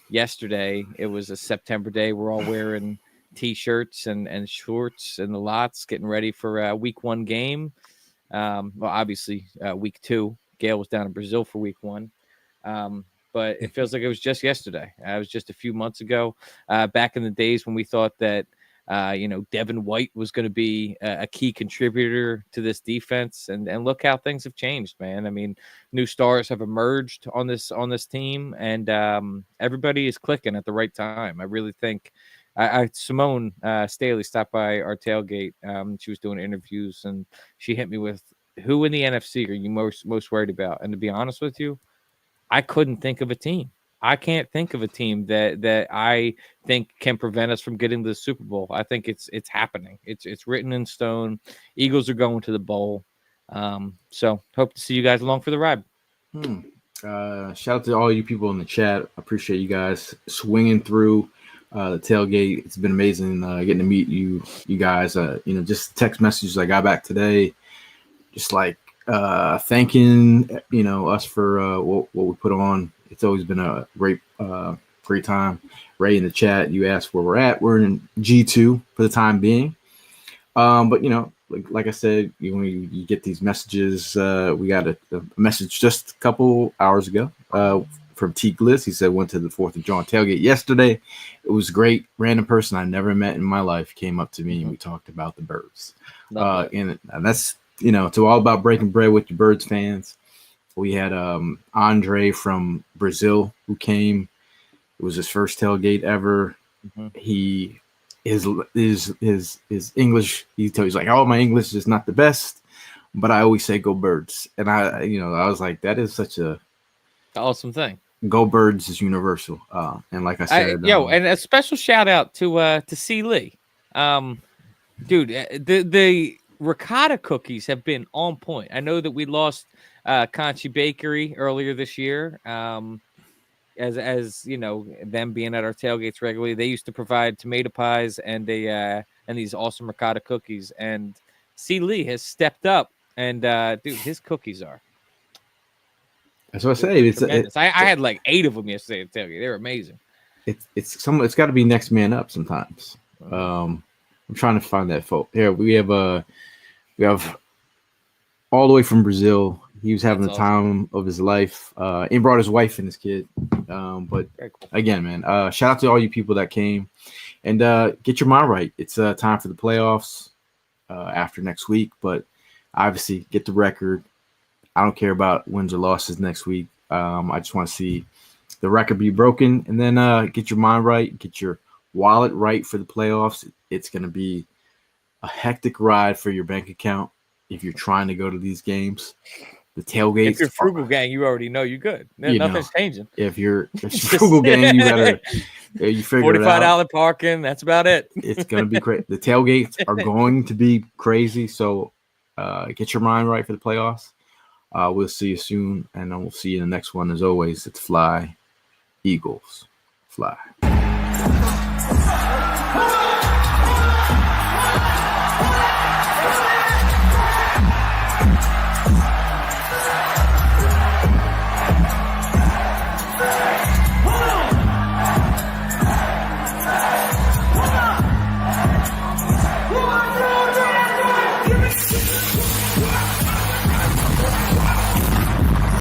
yesterday it was a September day. We're all wearing T-shirts and shorts in the lots, getting ready for a week 1 game. Well, obviously, week 2. Gail was down in Brazil for week 1. But it feels like it was just yesterday. It was just a few months ago, back in the days when we thought that, Devin White was going to be a key contributor to this defense. And look how things have changed, man. I mean, new stars have emerged on this team, and everybody is clicking at the right time. I really think Simone Staley stopped by our tailgate. She was doing interviews, and she hit me with, who in the NFC are you most worried about? And to be honest with you, I couldn't think of a team. I can't think of a team that I think can prevent us from getting to the Super Bowl. I think it's happening. It's written in stone. Eagles are going to the bowl. So hope to see you guys along for the ride. Shout out to all you people in the chat. I appreciate you guys swinging through the tailgate. It's been amazing getting to meet you guys. Just text messages I got back today, just like thanking us for what we put on. It's always been a great time. Ray in the chat, you asked where we're at. We're in G2 for the time being. But like I said, when you get these messages, we got a message just a couple hours ago from T Gliss. He said went to the 4th of Jawn tailgate yesterday. It was great. Random person I never met in my life came up to me and we talked about the Birds. And that's, you know, it's all about breaking bread with your Birds fans. We had Andre from Brazil who came. It was his first tailgate ever. He his English. He's like, oh, my English is not the best, but I always say go Birds. And I was like, that is such a awesome thing. Go Birds is universal. And like I said, and a special shout out to C. Lee, dude. The ricotta cookies have been on point. I know that we lost Conchi Bakery earlier this year. As you know, them being at our tailgates regularly, they used to provide tomato pies and these awesome ricotta cookies. And C. Lee has stepped up, and dude, his cookies are. That's what I say. I had like 8 of them yesterday at tailgate. They're amazing. It's got to be next man up sometimes. I'm trying to find that photo. Here we have all the way from Brazil. He was having the time of his life. He brought his wife and his kid. But again, man, shout out to all you people that came, and get your mind right. It's time for the playoffs after next week, but obviously get the record. I don't care about wins or losses next week. I just want to see the record be broken, and then get your mind right, get your wallet right for the playoffs. It's going to be a hectic ride for your bank account if you're trying to go to these games. The tailgates. If you're frugal gang, you already know you're good. Nothing's changing. If you're frugal gang, you gotta you figure it out. $45 parking. That's about it. It's gonna be great. The tailgates are going to be crazy. So get your mind right for the playoffs. We'll see you soon, and then we'll see you in the next one. As always, it's Fly, Eagles, Fly.